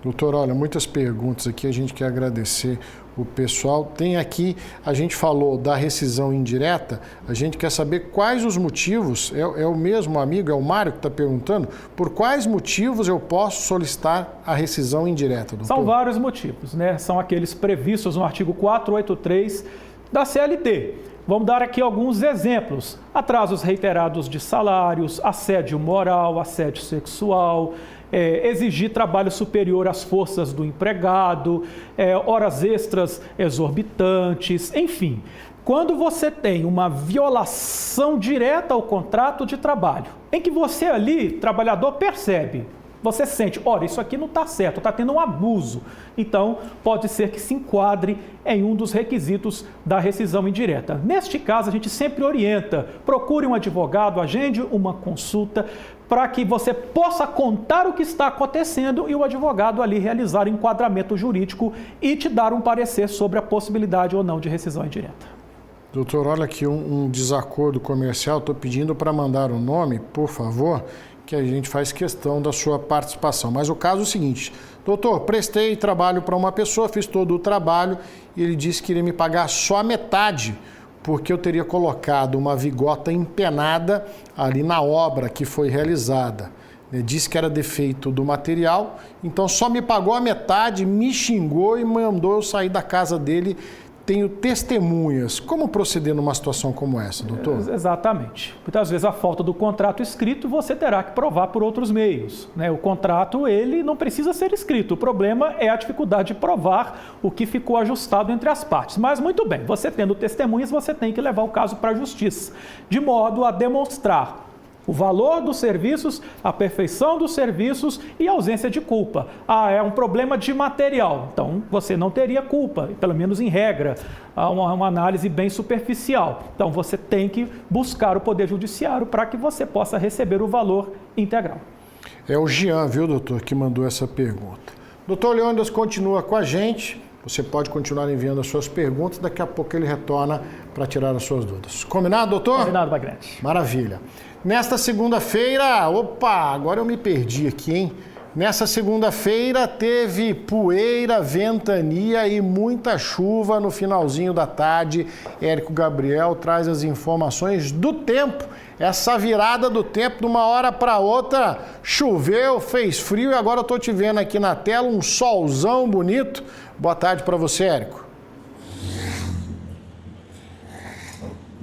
Doutor, olha, muitas perguntas aqui, a gente quer agradecer o pessoal. Tem aqui, a gente falou da rescisão indireta, a gente quer saber quais os motivos, é o mesmo amigo, é o Mário que está perguntando, por quais motivos eu posso solicitar a rescisão indireta, doutor? São vários motivos, né? São aqueles previstos no artigo 483 da CLT. Vamos dar aqui alguns exemplos. Atrasos reiterados de salários, assédio moral, assédio sexual, exigir trabalho superior às forças do empregado, horas extras exorbitantes, enfim. Quando você tem uma violação direta ao contrato de trabalho, em que você ali, trabalhador, percebe, você sente, olha, isso aqui não está certo, está tendo um abuso. Então, pode ser que se enquadre em um dos requisitos da rescisão indireta. Neste caso, a gente sempre orienta, procure um advogado, agende uma consulta, para que você possa contar o que está acontecendo e o advogado ali realizar o enquadramento jurídico e te dar um parecer sobre a possibilidade ou não de rescisão indireta. Doutor, olha aqui um desacordo comercial, estou pedindo para mandar o nome, por favor, que a gente faz questão da sua participação. Mas o caso é o seguinte, doutor, prestei trabalho para uma pessoa, fiz todo o trabalho e ele disse que iria me pagar só a metade, porque eu teria colocado uma vigota empenada ali na obra que foi realizada. Ele disse que era defeito do material, então só me pagou a metade, me xingou e mandou eu sair da casa dele. Tenho testemunhas. Como proceder numa situação como essa, doutor? Exatamente. Muitas vezes a falta do contrato escrito você terá que provar por outros meios, né? O contrato, ele não precisa ser escrito. O problema é a dificuldade de provar o que ficou ajustado entre as partes. Mas muito bem, você tendo testemunhas, você tem que levar o caso para a justiça, de modo a demonstrar o valor dos serviços, a perfeição dos serviços e a ausência de culpa. É um problema de material, então você não teria culpa, pelo menos em regra, uma análise bem superficial. Então você tem que buscar o Poder Judiciário para que você possa receber o valor integral. É o Jean, viu, doutor, que mandou essa pergunta. Doutor Leônidas continua com a gente. Você pode continuar enviando as suas perguntas, daqui a pouco ele retorna para tirar as suas dúvidas. Combinado, doutor? Combinado, Bagnete. Maravilha. Nesta segunda-feira, agora eu me perdi aqui, hein? Nessa segunda-feira teve poeira, ventania e muita chuva no finalzinho da tarde. Érico Gabriel traz as informações do tempo. Essa virada do tempo, de uma hora para outra, choveu, fez frio e agora eu estou te vendo aqui na tela um solzão bonito. Boa tarde para você, Érico.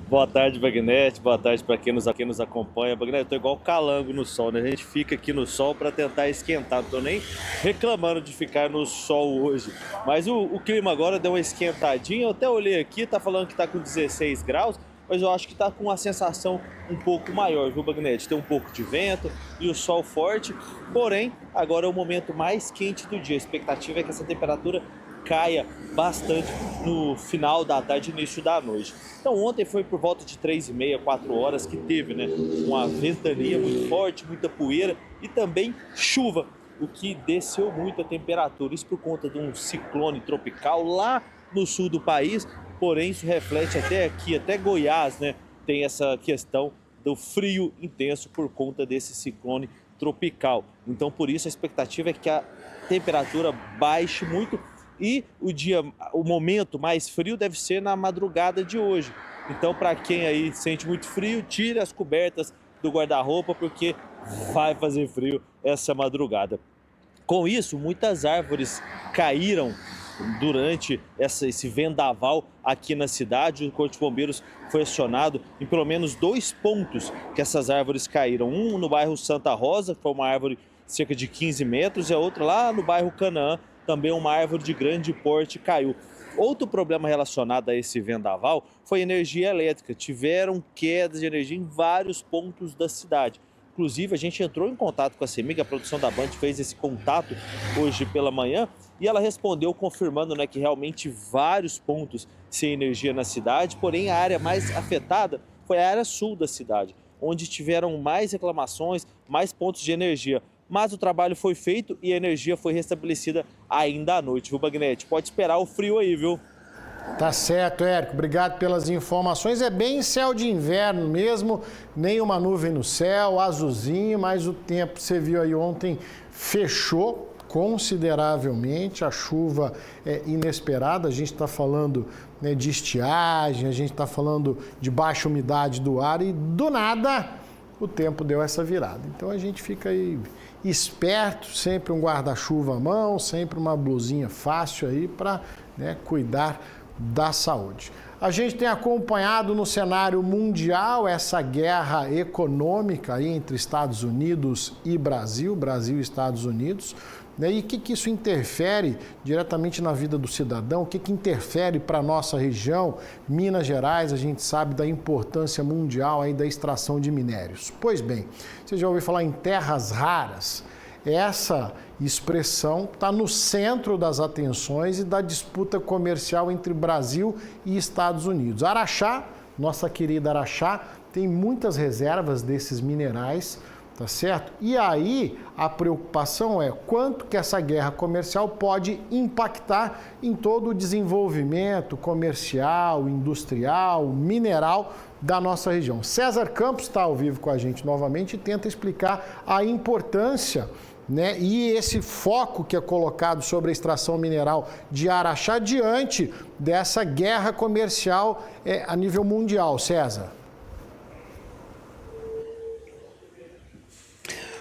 Boa tarde, Bagnete. Boa tarde para quem nos acompanha. Bagnete, eu tô igual calango no sol, né? A gente fica aqui no sol para tentar esquentar. Não tô nem reclamando de ficar no sol hoje. Mas o clima agora deu uma esquentadinha. Eu até olhei aqui, tá falando que tá com 16 graus, mas eu acho que tá com uma sensação um pouco maior, viu, Bagnete? Tem um pouco de vento e o sol forte. Porém, agora é o momento mais quente do dia. A expectativa é que essa temperatura caia bastante no final da tarde e início da noite. Então ontem foi por volta de 3h30, 4 horas que teve, né, uma ventania muito forte, muita poeira e também chuva, o que desceu muito a temperatura, isso por conta de um ciclone tropical lá no sul do país, porém isso reflete até aqui, até Goiás, né, tem essa questão do frio intenso por conta desse ciclone tropical. Então por isso a expectativa é que a temperatura baixe muito E o momento mais frio deve ser na madrugada de hoje. Então, para quem aí sente muito frio, tire as cobertas do guarda-roupa, porque vai fazer frio essa madrugada. Com isso, muitas árvores caíram durante esse vendaval aqui na cidade. O Corpo de Bombeiros foi acionado em pelo menos 2 pontos que essas árvores caíram. Um no bairro Santa Rosa, que foi uma árvore de cerca de 15 metros, e a outra lá no bairro Canaã, também uma árvore de grande porte caiu. Outro problema relacionado a esse vendaval foi energia elétrica. Tiveram quedas de energia em vários pontos da cidade. Inclusive, a gente entrou em contato com a CEMIG, a produção da Band fez esse contato hoje pela manhã e ela respondeu confirmando, né, que realmente vários pontos sem energia na cidade, porém a área mais afetada foi a área sul da cidade, onde tiveram mais reclamações, mais pontos de energia. Mas o trabalho foi feito e a energia foi restabelecida ainda à noite, viu, Bagnete? Pode esperar o frio aí, viu? Tá certo, Érico. Obrigado pelas informações. É bem céu de inverno mesmo, nenhuma nuvem no céu, azulzinho, mas o tempo, você viu aí ontem, fechou consideravelmente. A chuva é inesperada, a gente está falando, né, de estiagem, a gente está falando de baixa umidade do ar e do nada o tempo deu essa virada. Então a gente fica aí esperto, sempre um guarda-chuva à mão, sempre uma blusinha fácil aí para, né, cuidar da saúde. A gente tem acompanhado no cenário mundial essa guerra econômica aí entre Estados Unidos e Brasil e Estados Unidos, né? E o que isso interfere diretamente na vida do cidadão, o que interfere para a nossa região, Minas Gerais, a gente sabe da importância mundial aí da extração de minérios. Pois bem, você já ouviu falar em terras raras? Essa expressão está no centro das atenções e da disputa comercial entre Brasil e Estados Unidos. Araxá, nossa querida Araxá, tem muitas reservas desses minerais, tá certo? E aí a preocupação é quanto que essa guerra comercial pode impactar em todo o desenvolvimento comercial, industrial, mineral da nossa região. César Campos está ao vivo com a gente novamente e tenta explicar a importância, né, e esse foco que é colocado sobre a extração mineral de Araxá diante dessa guerra comercial a nível mundial. César.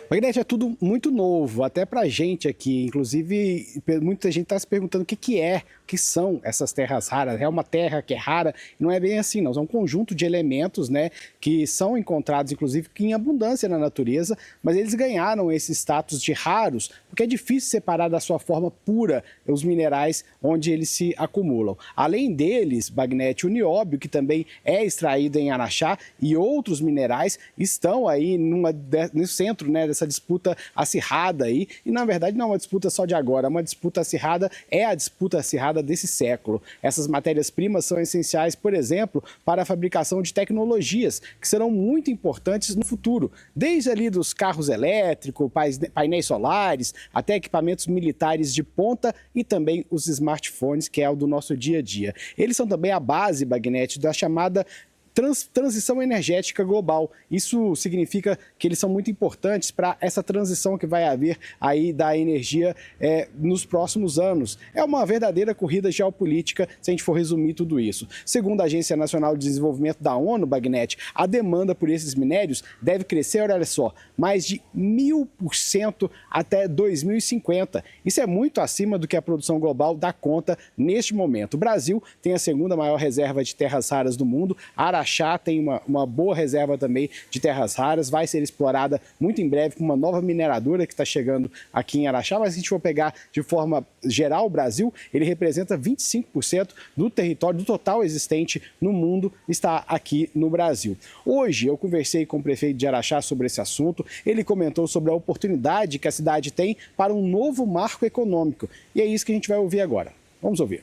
Bagnete, é tudo muito novo, até pra gente aqui. Inclusive, muita gente está se perguntando o que são essas terras raras. É uma terra que é rara? Não é bem assim, não. É um conjunto de elementos, né, que são encontrados, inclusive, em abundância na natureza, mas eles ganharam esse status de raros, porque é difícil separar da sua forma pura os minerais onde eles se acumulam. Além deles, Bagnete, o nióbio, que também é extraído em Araxá, e outros minerais estão aí no centro, né, dessa disputa acirrada aí, e na verdade não é uma disputa só de agora, é uma disputa acirrada, é a disputa acirrada desse século. Essas matérias-primas são essenciais, por exemplo, para a fabricação de tecnologias que serão muito importantes no futuro, desde ali dos carros elétricos, painéis solares, até equipamentos militares de ponta e também os smartphones, que é o do nosso dia a dia. Eles são também a base, Bagnete, da chamada transição energética global. Isso significa que eles são muito importantes para essa transição que vai haver aí da energia nos próximos anos. É uma verdadeira corrida geopolítica, se a gente for resumir tudo isso. Segundo a Agência Nacional de Desenvolvimento da ONU, Bagnete, a demanda por esses minérios deve crescer, olha só, mais de 1000% até 2050. Isso é muito acima do que a produção global dá conta neste momento. O Brasil tem a segunda maior reserva de terras raras do mundo. Araxá tem uma boa reserva também de terras raras, vai ser explorada muito em breve com uma nova mineradora que está chegando aqui em Araxá, mas se a gente for pegar de forma geral o Brasil, ele representa 25% do território, do total existente no mundo, está aqui no Brasil. Hoje eu conversei com o prefeito de Araxá sobre esse assunto, ele comentou sobre a oportunidade que a cidade tem para um novo marco econômico, e é isso que a gente vai ouvir agora. Vamos ouvir.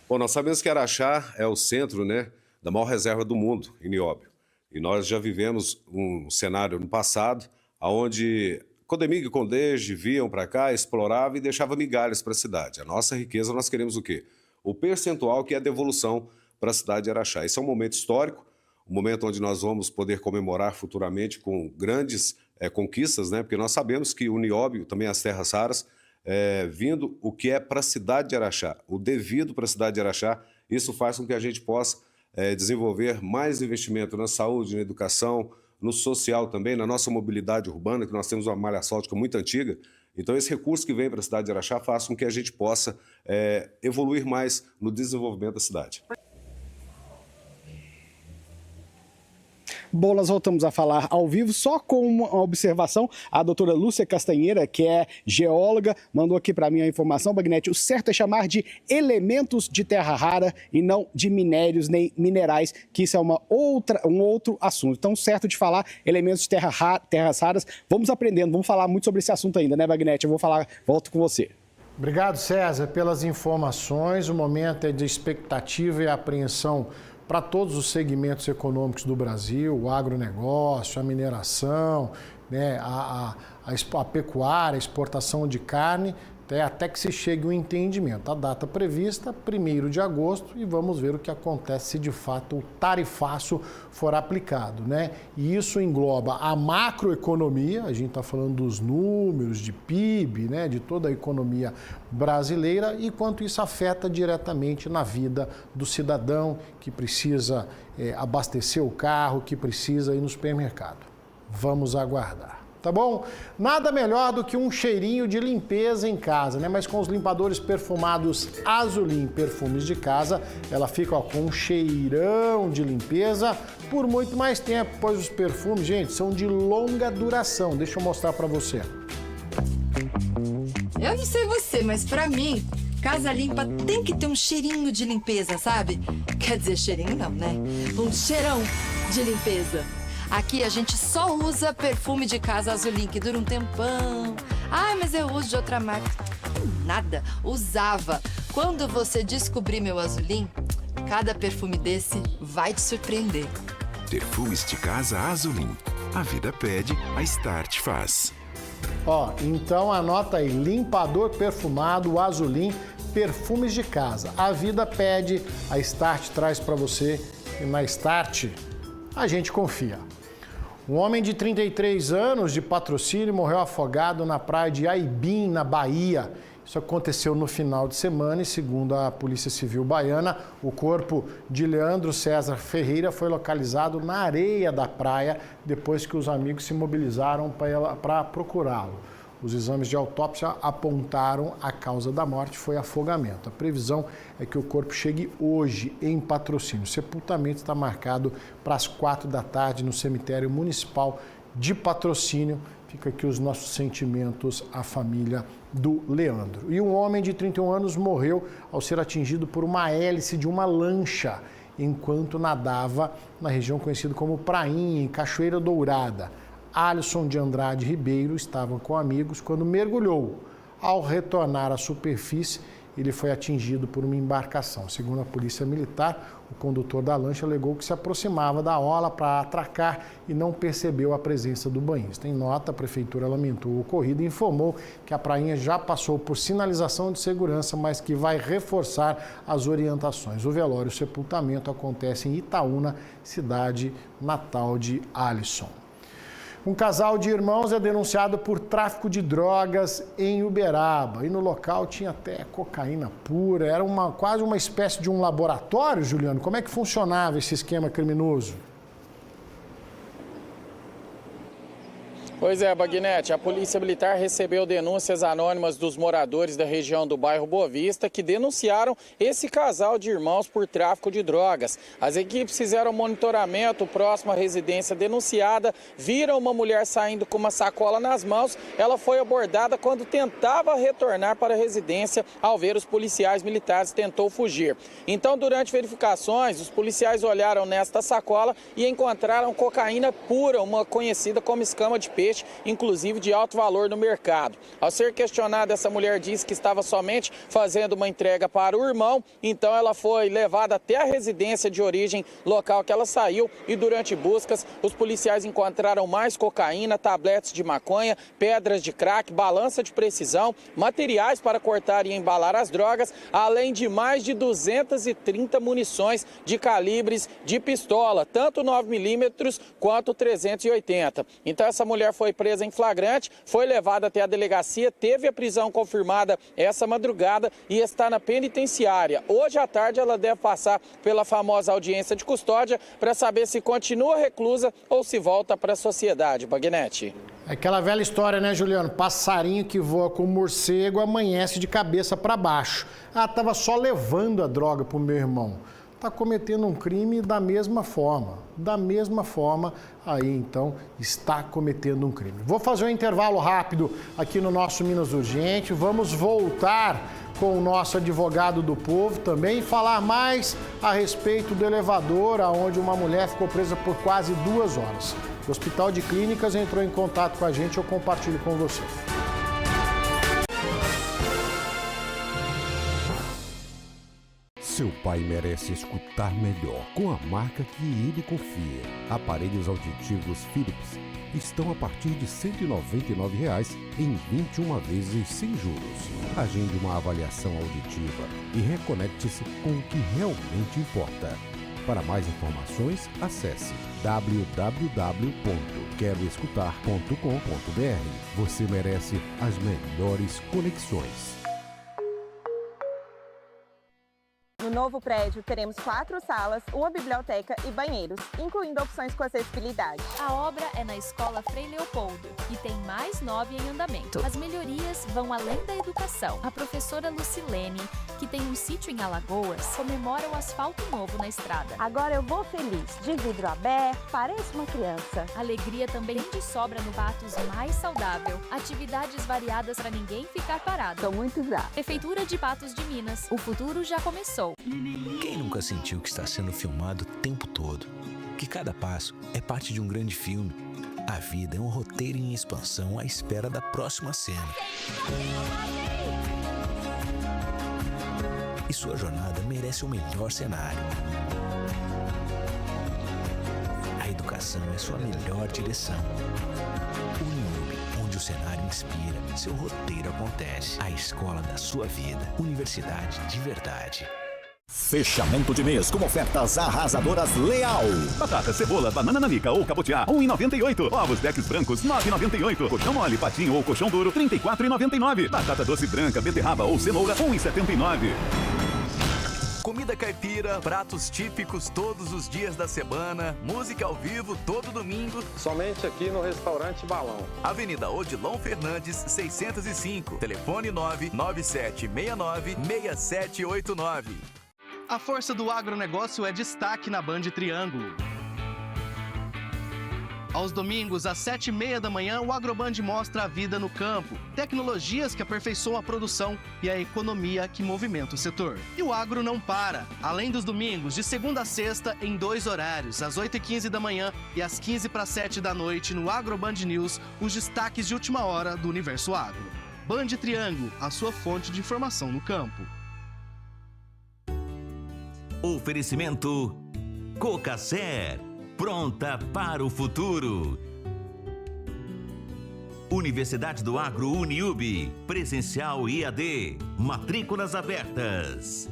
Bom, nós sabemos que Araxá é o centro, né, da maior reserva do mundo em nióbio. E nós já vivemos um cenário no passado onde Codemig e Condege vinham para cá, exploravam e deixavam migalhas para a cidade. A nossa riqueza, nós queremos o quê? O percentual que é a devolução para a cidade de Araxá. Esse é um momento histórico, um momento onde nós vamos poder comemorar futuramente com grandes conquistas, né? Porque nós sabemos que o nióbio, também as terras raras, vindo o que é para a cidade de Araxá, o devido para a cidade de Araxá. Isso faz com que a gente possa desenvolver mais investimento na saúde, na educação, no social também, na nossa mobilidade urbana, que nós temos uma malha asfáltica muito antiga. Então, esse recurso que vem para a cidade de Araxá faz com que a gente possa evoluir mais no desenvolvimento da cidade. Bom, nós voltamos a falar ao vivo, só com uma observação. A doutora Lúcia Castanheira, que é geóloga, mandou aqui para mim a informação, Bagnetti, o certo é chamar de elementos de terra rara e não de minérios nem minerais, que isso é um outro assunto. Então, certo de falar elementos de terras raras. Vamos aprendendo, vamos falar muito sobre esse assunto ainda, né, Bagnetti? Volto com você. Obrigado, César, pelas informações. O momento é de expectativa e apreensão para todos os segmentos econômicos do Brasil, o agronegócio, a mineração, né, a pecuária, a exportação de carne, até que se chegue um entendimento. A data prevista, 1º de agosto, e vamos ver o que acontece se de fato o tarifaço for aplicado, né? E isso engloba a macroeconomia, a gente está falando dos números, de PIB, né, de toda a economia brasileira, e quanto isso afeta diretamente na vida do cidadão que precisa abastecer o carro, que precisa ir no supermercado. Vamos aguardar. Tá bom? Nada melhor do que um cheirinho de limpeza em casa, né? Mas com os limpadores perfumados Azulim Perfumes de Casa, ela fica com um cheirão de limpeza por muito mais tempo, pois os perfumes, gente, são de longa duração. Deixa eu mostrar pra você. Eu não sei você, mas pra mim, casa limpa tem que ter um cheirinho de limpeza, sabe? Quer dizer, cheirinho não, né? Um cheirão de limpeza. Aqui a gente só usa perfume de casa Azulim, que dura um tempão. Ah, mas eu uso de outra marca. Nada, usava. Quando você descobrir meu Azulim, cada perfume desse vai te surpreender. Perfumes de casa Azulim. A vida pede, a Start faz. Então anota aí, limpador perfumado Azulim Perfumes de Casa. A vida pede, a Start traz para você, e na Start a gente confia. Um homem de 33 anos de Patrocínio morreu afogado na praia de Aibim, na Bahia. Isso aconteceu no final de semana e, segundo a Polícia Civil Baiana, o corpo de Leandro César Ferreira foi localizado na areia da praia depois que os amigos se mobilizaram para procurá-lo. Os exames de autópsia apontaram a causa da morte, foi afogamento. A previsão é que o corpo chegue hoje em Patrocínio. O sepultamento está marcado para as 4 da tarde no cemitério municipal de Patrocínio. Fica aqui os nossos sentimentos à família do Leandro. E um homem de 31 anos morreu ao ser atingido por uma hélice de uma lancha enquanto nadava na região conhecida como Prainha, em Cachoeira Dourada. Alisson de Andrade Ribeiro estava com amigos quando mergulhou. Ao retornar à superfície, ele foi atingido por uma embarcação. Segundo a Polícia Militar, o condutor da lancha alegou que se aproximava da orla para atracar e não percebeu a presença do banhista. Em nota, a Prefeitura lamentou o ocorrido e informou que a prainha já passou por sinalização de segurança, mas que vai reforçar as orientações. O velório e o sepultamento acontecem em Itaúna, cidade natal de Alisson. Um casal de irmãos é denunciado por tráfico de drogas em Uberaba. E no local tinha até cocaína pura. Era quase uma espécie de um laboratório, Juliano. Como é que funcionava esse esquema criminoso? Pois é, Bagnetti, a Polícia Militar recebeu denúncias anônimas dos moradores da região do bairro Boa Vista que denunciaram esse casal de irmãos por tráfico de drogas. As equipes fizeram monitoramento próximo à residência denunciada, viram uma mulher saindo com uma sacola nas mãos. Ela foi abordada quando tentava retornar para a residência. Ao ver os policiais militares, tentou fugir. Então, durante verificações, os policiais olharam nesta sacola e encontraram cocaína pura, uma conhecida como escama de peixe, inclusive de alto valor no mercado. Ao ser questionada, essa mulher disse que estava somente fazendo uma entrega para o irmão, então ela foi levada até a residência de origem, local que ela saiu, e durante buscas, os policiais encontraram mais cocaína, tabletes de maconha, pedras de crack, balança de precisão, materiais para cortar e embalar as drogas, além de mais de 230 munições de calibres de pistola, tanto 9mm quanto 380. Então essa mulher foi presa em flagrante, foi levada até a delegacia, teve a prisão confirmada essa madrugada e está na penitenciária. Hoje à tarde ela deve passar pela famosa audiência de custódia para saber se continua reclusa ou se volta para a sociedade. Baguinete. Aquela velha história, né, Juliano? Passarinho que voa com morcego amanhece de cabeça para baixo. Ah, tava só levando a droga pro meu irmão. Tá cometendo um crime da mesma forma. Da mesma forma, aí então está cometendo um crime. Vou fazer um intervalo rápido aqui no nosso Minas Urgente. Vamos voltar com o nosso advogado do povo também e falar mais a respeito do elevador onde uma mulher ficou presa por quase 2 horas. O Hospital de Clínicas entrou em contato com a gente, eu compartilho com você. Seu pai merece escutar melhor com a marca que ele confia. Aparelhos auditivos Philips estão a partir de R$ 199,00 em 21 vezes sem juros. Agende uma avaliação auditiva e reconecte-se com o que realmente importa. Para mais informações, acesse www.queroescutar.com.br. Você merece as melhores conexões. No novo prédio, teremos 4 salas, uma biblioteca e banheiros, incluindo opções com acessibilidade. A obra é na Escola Frei Leopoldo e tem mais 9 em andamento. As melhorias vão além da educação. A professora Lucilene, que tem um sítio em Alagoas, comemora o asfalto novo na estrada. Agora eu vou feliz, de vidro aberto, pareço uma criança. Alegria também de sobra no Patos mais saudável. Atividades variadas para ninguém ficar parado. Estou muito grata. Prefeitura de Patos de Minas. O futuro já começou. Quem nunca sentiu que está sendo filmado o tempo todo? Que cada passo é parte de um grande filme. A vida é um roteiro em expansão à espera da próxima cena. E sua jornada merece o melhor cenário. A educação é sua melhor direção. Uniub, onde o cenário inspira, seu roteiro acontece. A escola da sua vida. Universidade de verdade. Fechamento de mês com ofertas arrasadoras Leal. Batata, cebola, banana nanica ou cabotiá, 1,98. Ovos Dex brancos, 9,98. Colchão mole, patinho ou colchão duro, 34,99. Batata doce branca, beterraba ou cenoura, 1,79. Comida caipira, pratos típicos todos os dias da semana, música ao vivo todo domingo. Somente aqui no Restaurante Balão. Avenida Odilon Fernandes, 605. Telefone 99769-6789. A força do agronegócio é destaque na Band Triângulo. Aos domingos, às 7h30 da manhã, o Agroband mostra a vida no campo, tecnologias que aperfeiçoam a produção e a economia que movimenta o setor. E o agro não para. Além dos domingos, de segunda a sexta, em 2 horários, às 8h15 da manhã e às 6:45 da noite, no Agroband News, os destaques de última hora do universo agro. Band Triângulo, a sua fonte de informação no campo. Oferecimento Coca-Ser, pronta para o futuro. Universidade do Agro Uniub, presencial EAD, matrículas abertas.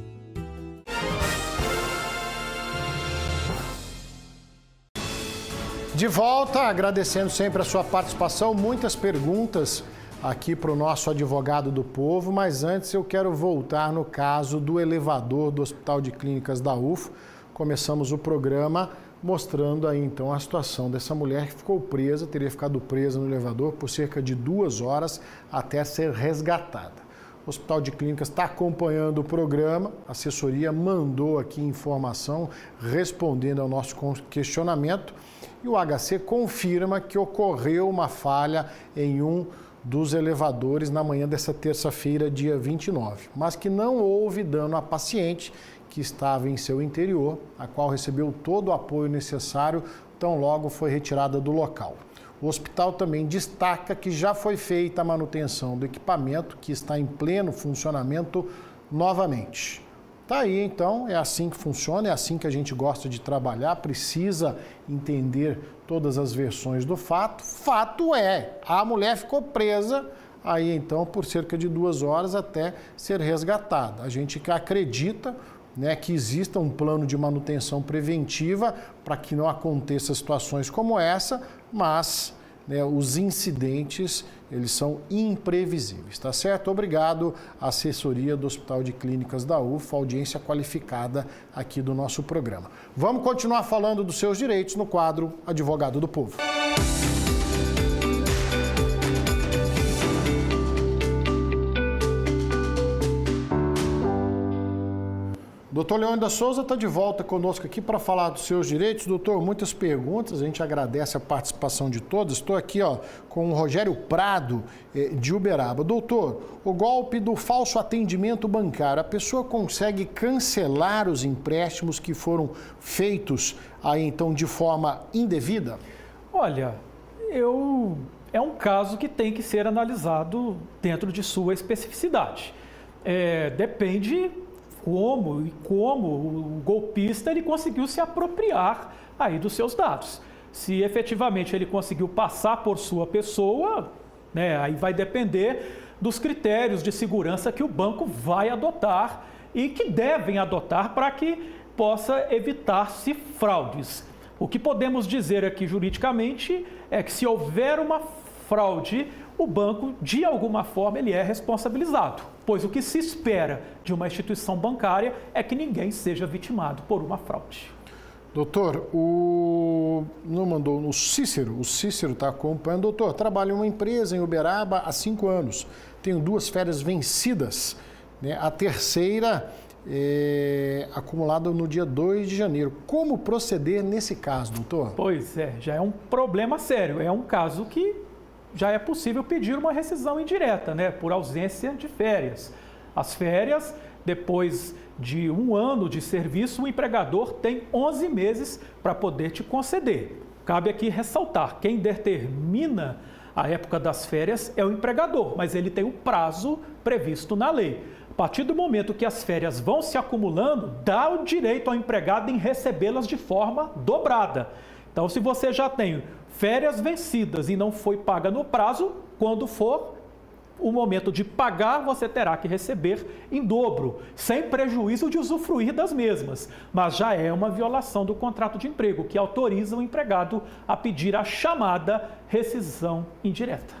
De volta, agradecendo sempre a sua participação, muitas perguntas aqui para o nosso advogado do povo, mas antes eu quero voltar no caso do elevador do Hospital de Clínicas da UFO. Começamos o programa mostrando aí então a situação dessa mulher que ficou presa, teria ficado presa no elevador por cerca de 2 horas até ser resgatada. O Hospital de Clínicas está acompanhando o programa, a assessoria mandou aqui informação respondendo ao nosso questionamento e o HC confirma que ocorreu uma falha em um dos elevadores na manhã dessa terça-feira, dia 29, mas que não houve dano à paciente que estava em seu interior, a qual recebeu todo o apoio necessário, tão logo foi retirada do local. O hospital também destaca que já foi feita a manutenção do equipamento, que está em pleno funcionamento novamente. Tá aí então, é assim que funciona, é assim que a gente gosta de trabalhar, precisa entender todas as versões do fato. Fato é, a mulher ficou presa aí então por cerca de 2 horas até ser resgatada. A gente acredita, né, que exista um plano de manutenção preventiva para que não aconteça situações como essa, mas né, os incidentes, eles são imprevisíveis, tá certo? Obrigado à assessoria do Hospital de Clínicas da UFA, audiência qualificada aqui do nosso programa. Vamos continuar falando dos seus direitos no quadro Advogado do Povo. Doutor Leônidas Souza está de volta conosco aqui para falar dos seus direitos. Doutor, muitas perguntas, a gente agradece a participação de todos. Estou aqui com o Rogério Prado, de Uberaba. Doutor, o golpe do falso atendimento bancário, a pessoa consegue cancelar os empréstimos que foram feitos aí, então, de forma indevida? Olha, é um caso que tem que ser analisado dentro de sua especificidade. Depende como o golpista ele conseguiu se apropriar aí dos seus dados. Se efetivamente ele conseguiu passar por sua pessoa, né, aí vai depender dos critérios de segurança que o banco vai adotar e que devem adotar para que possa evitar-se fraudes. O que podemos dizer aqui juridicamente é que se houver uma fraude, o banco, de alguma forma, ele é responsabilizado, pois o que se espera de uma instituição bancária é que ninguém seja vitimado por uma fraude. Doutor, o Cícero está acompanhando. Doutor, trabalho em uma empresa em Uberaba há 5 anos, tenho 2 férias vencidas, né? A terceira acumulada no dia 2 de janeiro. Como proceder nesse caso, doutor? Pois é, já é um problema sério, é um caso que já é possível pedir uma rescisão indireta, né, por ausência de férias. As férias, depois de 1 ano de serviço, o empregador tem 11 meses para poder te conceder. Cabe aqui ressaltar, quem determina a época das férias é o empregador, mas ele tem o prazo previsto na lei. A partir do momento que as férias vão se acumulando, dá o direito ao empregado em recebê-las de forma dobrada. Então, se você já tem férias vencidas e não foi paga no prazo, quando for o momento de pagar, você terá que receber em dobro, sem prejuízo de usufruir das mesmas. Mas já é uma violação do contrato de emprego, que autoriza o empregado a pedir a chamada rescisão indireta.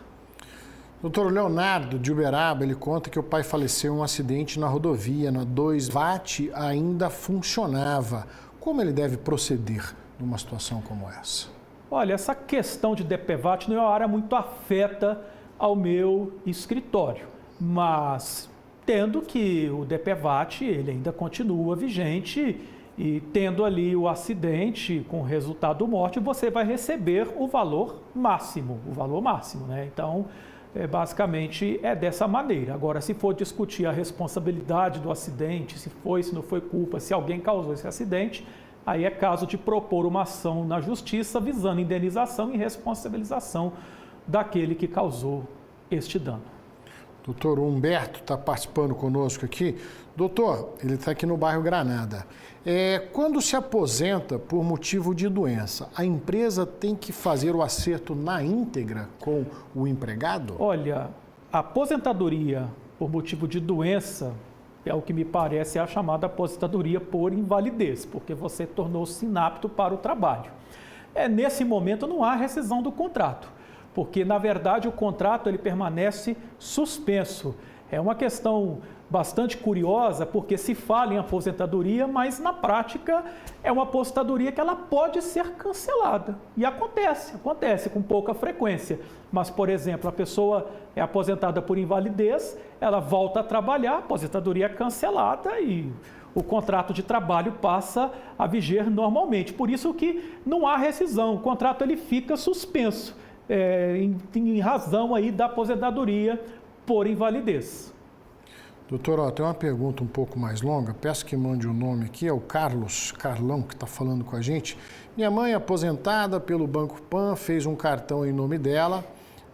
Doutor Leonardo, de Uberaba, ele conta que o pai faleceu em um acidente na rodovia, na 2 VAT ainda funcionava. Como ele deve proceder numa situação como essa? Olha, essa questão de DPVAT não é uma área muito afeta ao meu escritório, mas tendo que o DPVAT ele ainda continua vigente e tendo ali o acidente com resultado morte, você vai receber o valor máximo, né? Então, basicamente é dessa maneira. Agora, se for discutir a responsabilidade do acidente, se foi, se não foi culpa, se alguém causou esse acidente, aí é caso de propor uma ação na justiça visando indenização e responsabilização daquele que causou este dano. Doutor Humberto está participando conosco aqui. Doutor, ele está aqui no bairro Granada. Quando se aposenta por motivo de doença, a empresa tem que fazer o acerto na íntegra com o empregado? Olha, a aposentadoria por motivo de doença é o que me parece a chamada aposentadoria por invalidez, porque você tornou-se inapto para o trabalho. Nesse momento não há rescisão do contrato, porque na verdade o contrato ele permanece suspenso. É uma questão bastante curiosa, porque se fala em aposentadoria, mas na prática é uma aposentadoria que ela pode ser cancelada. E acontece com pouca frequência. Mas, por exemplo, a pessoa é aposentada por invalidez, ela volta a trabalhar, a aposentadoria é cancelada e o contrato de trabalho passa a viger normalmente. Por isso que não há rescisão, o contrato ele fica suspenso, em razão aí da aposentadoria por invalidez. Doutor, tem uma pergunta um pouco mais longa, peço que mande o nome aqui, é o Carlão, que está falando com a gente. Minha mãe, aposentada pelo Banco Pan, fez um cartão em nome dela,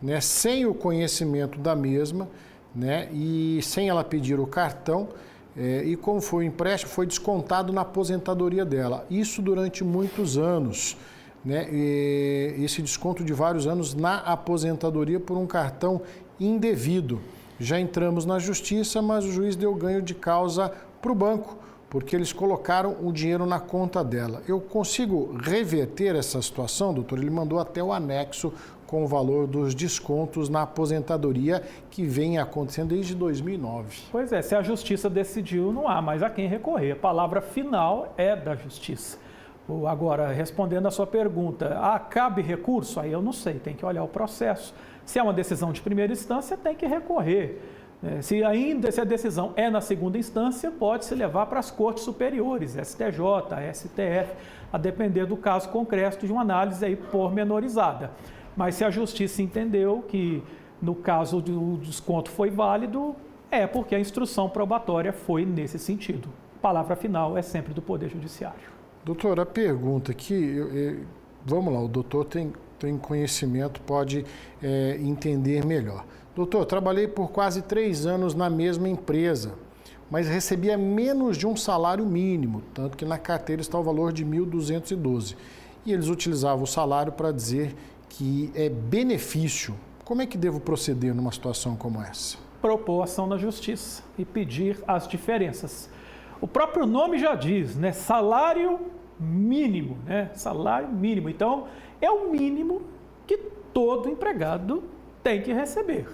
né, sem o conhecimento da mesma, né, e sem ela pedir o cartão, e como foi o empréstimo, foi descontado na aposentadoria dela. Isso durante muitos anos, né, esse desconto de vários anos na aposentadoria por um cartão indevido. Já entramos na justiça, mas o juiz deu ganho de causa para o banco, porque eles colocaram o dinheiro na conta dela. Eu consigo reverter essa situação, doutor? Ele mandou até o anexo com o valor dos descontos na aposentadoria que vem acontecendo desde 2009. Pois é, se a Justiça decidiu, não há mais a quem recorrer. A palavra final é da Justiça. Agora, respondendo a sua pergunta, cabe recurso? Aí eu não sei, tem que olhar o processo. Se é uma decisão de primeira instância, tem que recorrer. Se a decisão é na segunda instância, pode-se levar para as cortes superiores, STJ, STF, a depender do caso concreto de uma análise aí pormenorizada. Mas se a Justiça entendeu que no caso do desconto foi válido, é porque a instrução probatória foi nesse sentido. A palavra final é sempre do Poder Judiciário. Doutor, a pergunta aqui, vamos lá, o doutor tem conhecimento, pode entender melhor. Doutor, trabalhei por quase 3 anos na mesma empresa, mas recebia menos de um salário mínimo, tanto que na carteira está o valor de 1.212. E eles utilizavam o salário para dizer que é benefício. Como é que devo proceder numa situação como essa? Propor ação na Justiça e pedir as diferenças. O próprio nome já diz, né? Salário mínimo, né? Salário mínimo. Então, é o mínimo que todo empregado tem que receber.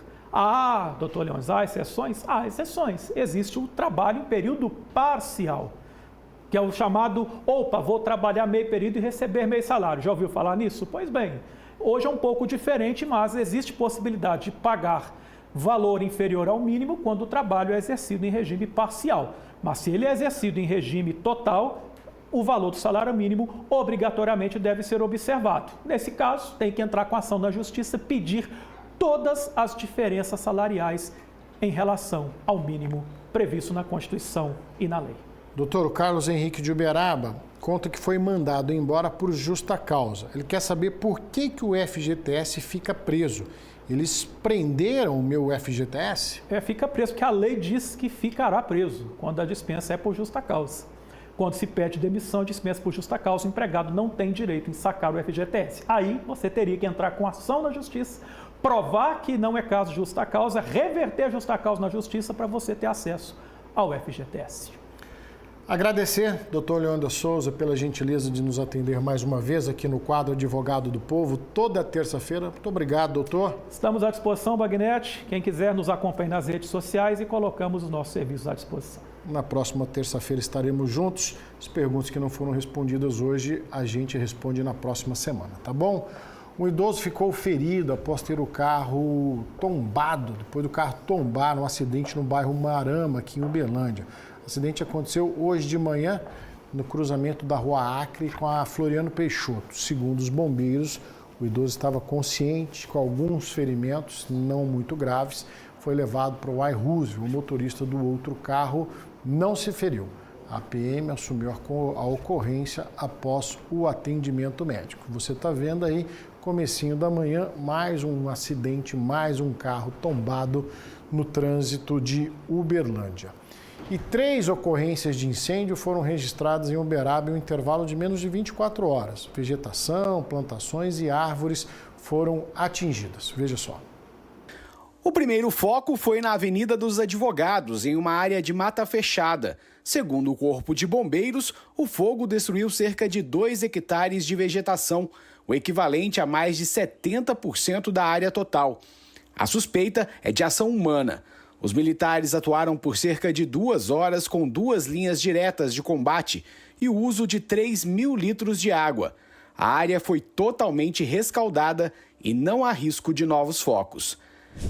Doutor Leões, há exceções? Há exceções. Existe o trabalho em período parcial, que é o chamado, vou trabalhar meio período e receber meio salário. Já ouviu falar nisso? Pois bem, hoje é um pouco diferente, mas existe possibilidade de pagar valor inferior ao mínimo quando o trabalho é exercido em regime parcial. Mas se ele é exercido em regime total, o valor do salário mínimo obrigatoriamente deve ser observado. Nesse caso, tem que entrar com ação na Justiça, pedir todas as diferenças salariais em relação ao mínimo previsto na Constituição e na lei. Doutor, o Carlos Henrique de Uberaba conta que foi mandado embora por justa causa. Ele quer saber por que o FGTS fica preso. Eles prenderam o meu FGTS? Fica preso, porque a lei diz que ficará preso quando a dispensa é por justa causa. Quando se pede demissão, dispensa por justa causa, o empregado não tem direito em sacar o FGTS. Aí você teria que entrar com ação na Justiça, provar que não é caso de justa causa, reverter a justa causa na Justiça para você ter acesso ao FGTS. Agradecer, doutor Leandro Souza, pela gentileza de nos atender mais uma vez aqui no quadro Advogado do Povo, toda terça-feira. Muito obrigado, doutor. Estamos à disposição, Bagnete. Quem quiser nos acompanhe nas redes sociais e colocamos os nossos serviços à disposição. Na próxima terça-feira estaremos juntos. As perguntas que não foram respondidas hoje, a gente responde na próxima semana, tá bom? Um idoso ficou ferido após ter o carro tombado, depois do carro tombar num acidente no bairro Marama, aqui em Uberlândia. O acidente aconteceu hoje de manhã no cruzamento da Rua Acre com a Floriano Peixoto. Segundo os bombeiros, o idoso estava consciente, com alguns ferimentos não muito graves. Foi levado para o iRoosevelt. O motorista do outro carro não se feriu. A PM assumiu a ocorrência após o atendimento médico. Você está vendo aí, comecinho da manhã, mais um acidente, mais um carro tombado no trânsito de Uberlândia. E 3 ocorrências de incêndio foram registradas em Uberaba em um intervalo de menos de 24 horas. Vegetação, plantações e árvores foram atingidas. Veja só. O primeiro foco foi na Avenida dos Advogados, em uma área de mata fechada. Segundo o Corpo de Bombeiros, o fogo destruiu cerca de 2 hectares de vegetação, o equivalente a mais de 70% da área total. A suspeita é de ação humana. Os militares atuaram por cerca de 2 horas com 2 linhas diretas de combate e o uso de 3.000 litros de água. A área foi totalmente rescaldada e não há risco de novos focos.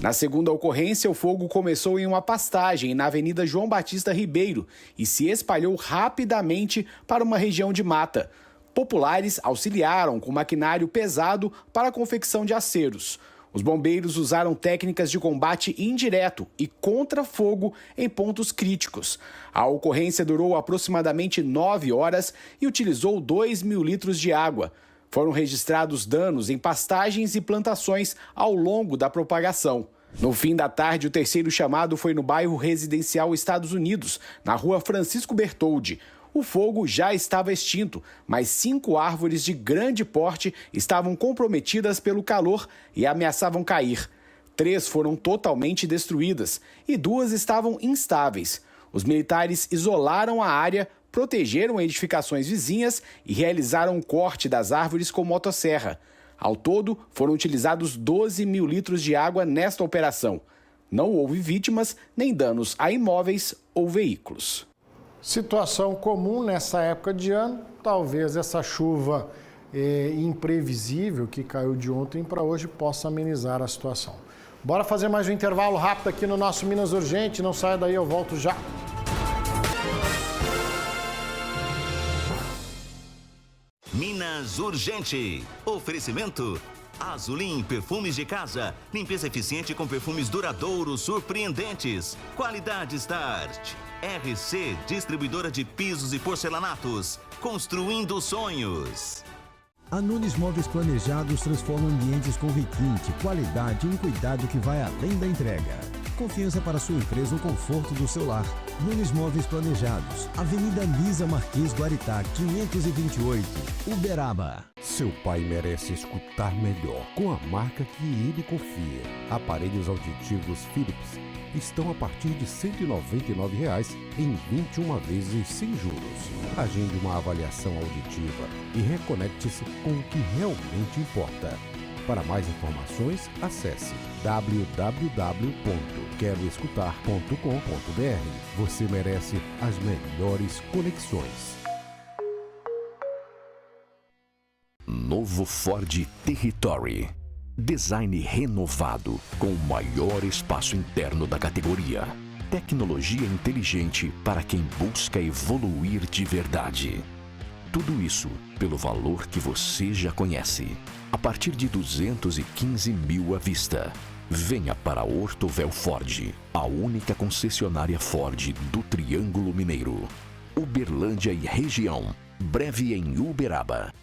Na segunda ocorrência, o fogo começou em uma pastagem na Avenida João Batista Ribeiro e se espalhou rapidamente para uma região de mata. Populares auxiliaram com maquinário pesado para a confecção de aceros. Os bombeiros usaram técnicas de combate indireto e contra-fogo em pontos críticos. A ocorrência durou aproximadamente 9 horas e utilizou 2.000 litros de água. Foram registrados danos em pastagens e plantações ao longo da propagação. No fim da tarde, o terceiro chamado foi no bairro Residencial Estados Unidos, na rua Francisco Bertoldi. O fogo já estava extinto, mas 5 árvores de grande porte estavam comprometidas pelo calor e ameaçavam cair. 3 foram totalmente destruídas e 2 estavam instáveis. Os militares isolaram a área, protegeram edificações vizinhas e realizaram o corte das árvores com motosserra. Ao todo, foram utilizados 12 mil litros de água nesta operação. Não houve vítimas nem danos a imóveis ou veículos. Situação comum nessa época de ano, talvez essa chuva imprevisível que caiu de ontem para hoje possa amenizar a situação. Bora fazer mais um intervalo rápido aqui no nosso Minas Urgente, não saia daí, eu volto já. Minas Urgente. Oferecimento Azulim Perfumes de Casa. Limpeza eficiente com perfumes duradouros, surpreendentes. Qualidade Start. RC, distribuidora de pisos e porcelanatos. Construindo sonhos. A Nunes Móveis Planejados transforma ambientes com requinte, qualidade e um cuidado que vai além da entrega. Confiança para sua empresa ou conforto do seu lar. Nunes Móveis Planejados, Avenida Lisa Marquês Guaritá, 528, Uberaba. Seu pai merece escutar melhor com a marca que ele confia. Aparelhos auditivos Philips estão a partir de R$ 199 em 21 vezes sem juros. Agende uma avaliação auditiva e reconecte-se com o que realmente importa. Para mais informações, acesse www.queroescutar.com.br. Você merece as melhores conexões. Novo Ford Territory. Design renovado, com o maior espaço interno da categoria. Tecnologia inteligente para quem busca evoluir de verdade. Tudo isso pelo valor que você já conhece. A partir de 215 mil à vista. Venha para Ortovel Ford, a única concessionária Ford do Triângulo Mineiro. Uberlândia e região. Breve em Uberaba.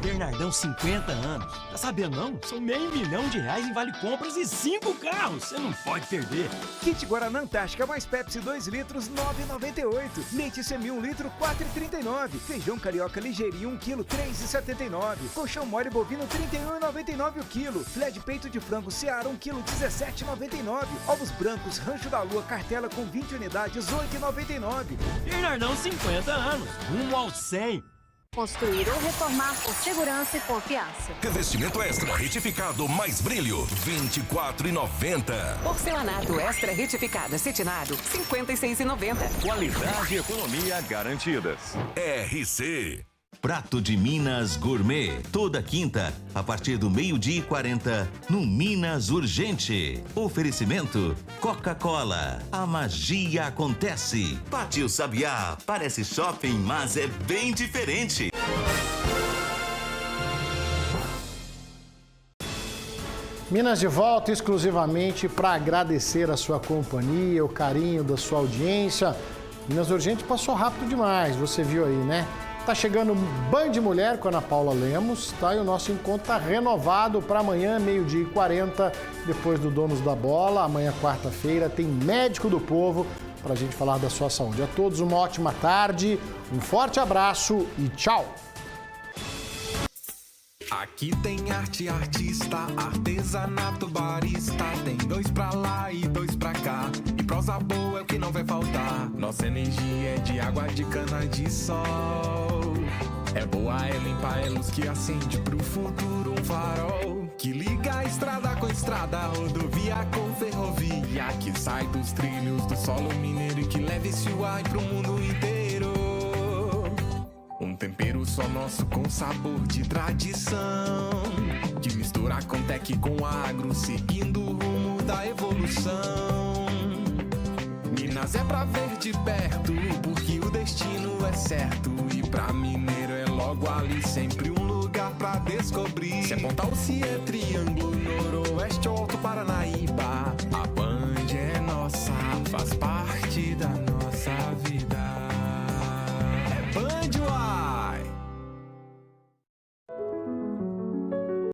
Bernardão, 50 anos. Tá sabendo não? São R$500 mil em vale compras e 5 carros. Você não pode perder. Kit Guaraná Antártica mais Pepsi 2 litros, R$ 9,98. Leite Semi 1 litro, R$ 4,39. Feijão carioca ligeirinho 1 quilo, R$ 3,79. Colchão mole bovino, R$ 31,99 o quilo. Filé de peito de frango Seara 1 quilo, R$ 17,99. Ovos brancos Rancho da Lua cartela com 20 unidades, R$ 8,99. Bernardão, 50 anos. Rumo aos 100. Construir ou reformar com segurança e confiança. Revestimento extra retificado mais brilho, R$24,90. Porcelanato extra retificado acetinado, R$56,90. Qualidade e economia garantidas. RC. Prato de Minas Gourmet. Toda quinta, a partir do 12h40, no Minas Urgente. Oferecimento Coca-Cola. A magia acontece. Pátio Sabiá. Parece shopping, mas é bem diferente. Minas de volta exclusivamente para agradecer a sua companhia, o carinho da sua audiência. Minas Urgente passou rápido demais, você viu aí, né? Tá chegando Band Mulher com a Ana Paula Lemos, tá? E o nosso encontro tá renovado para amanhã, 12h40, depois do Donos da Bola. Amanhã, quarta-feira, tem Médico do Povo para a gente falar da sua saúde. A todos uma ótima tarde, um forte abraço e tchau! Aqui tem arte, artista, artesanato, barista. Tem 2 pra lá e 2 pra cá. E prosa boa é o que não vai faltar. Nossa energia é de água de cana de sol. É boa, é limpa, é luz que acende pro futuro um farol. Que liga a estrada com estrada, rodovia com ferrovia. Que sai dos trilhos do solo mineiro e que leva esse ar pro mundo inteiro. Um tempero só nosso com sabor de tradição, que mistura com tech com agro, seguindo o rumo da evolução. Minas é pra ver de perto, porque o destino é certo. E pra mineiro é logo ali, sempre um lugar pra descobrir. Se é Pontal, se é Triângulo, Noroeste ou Alto Paranaíba, a Band é nossa, faz parte da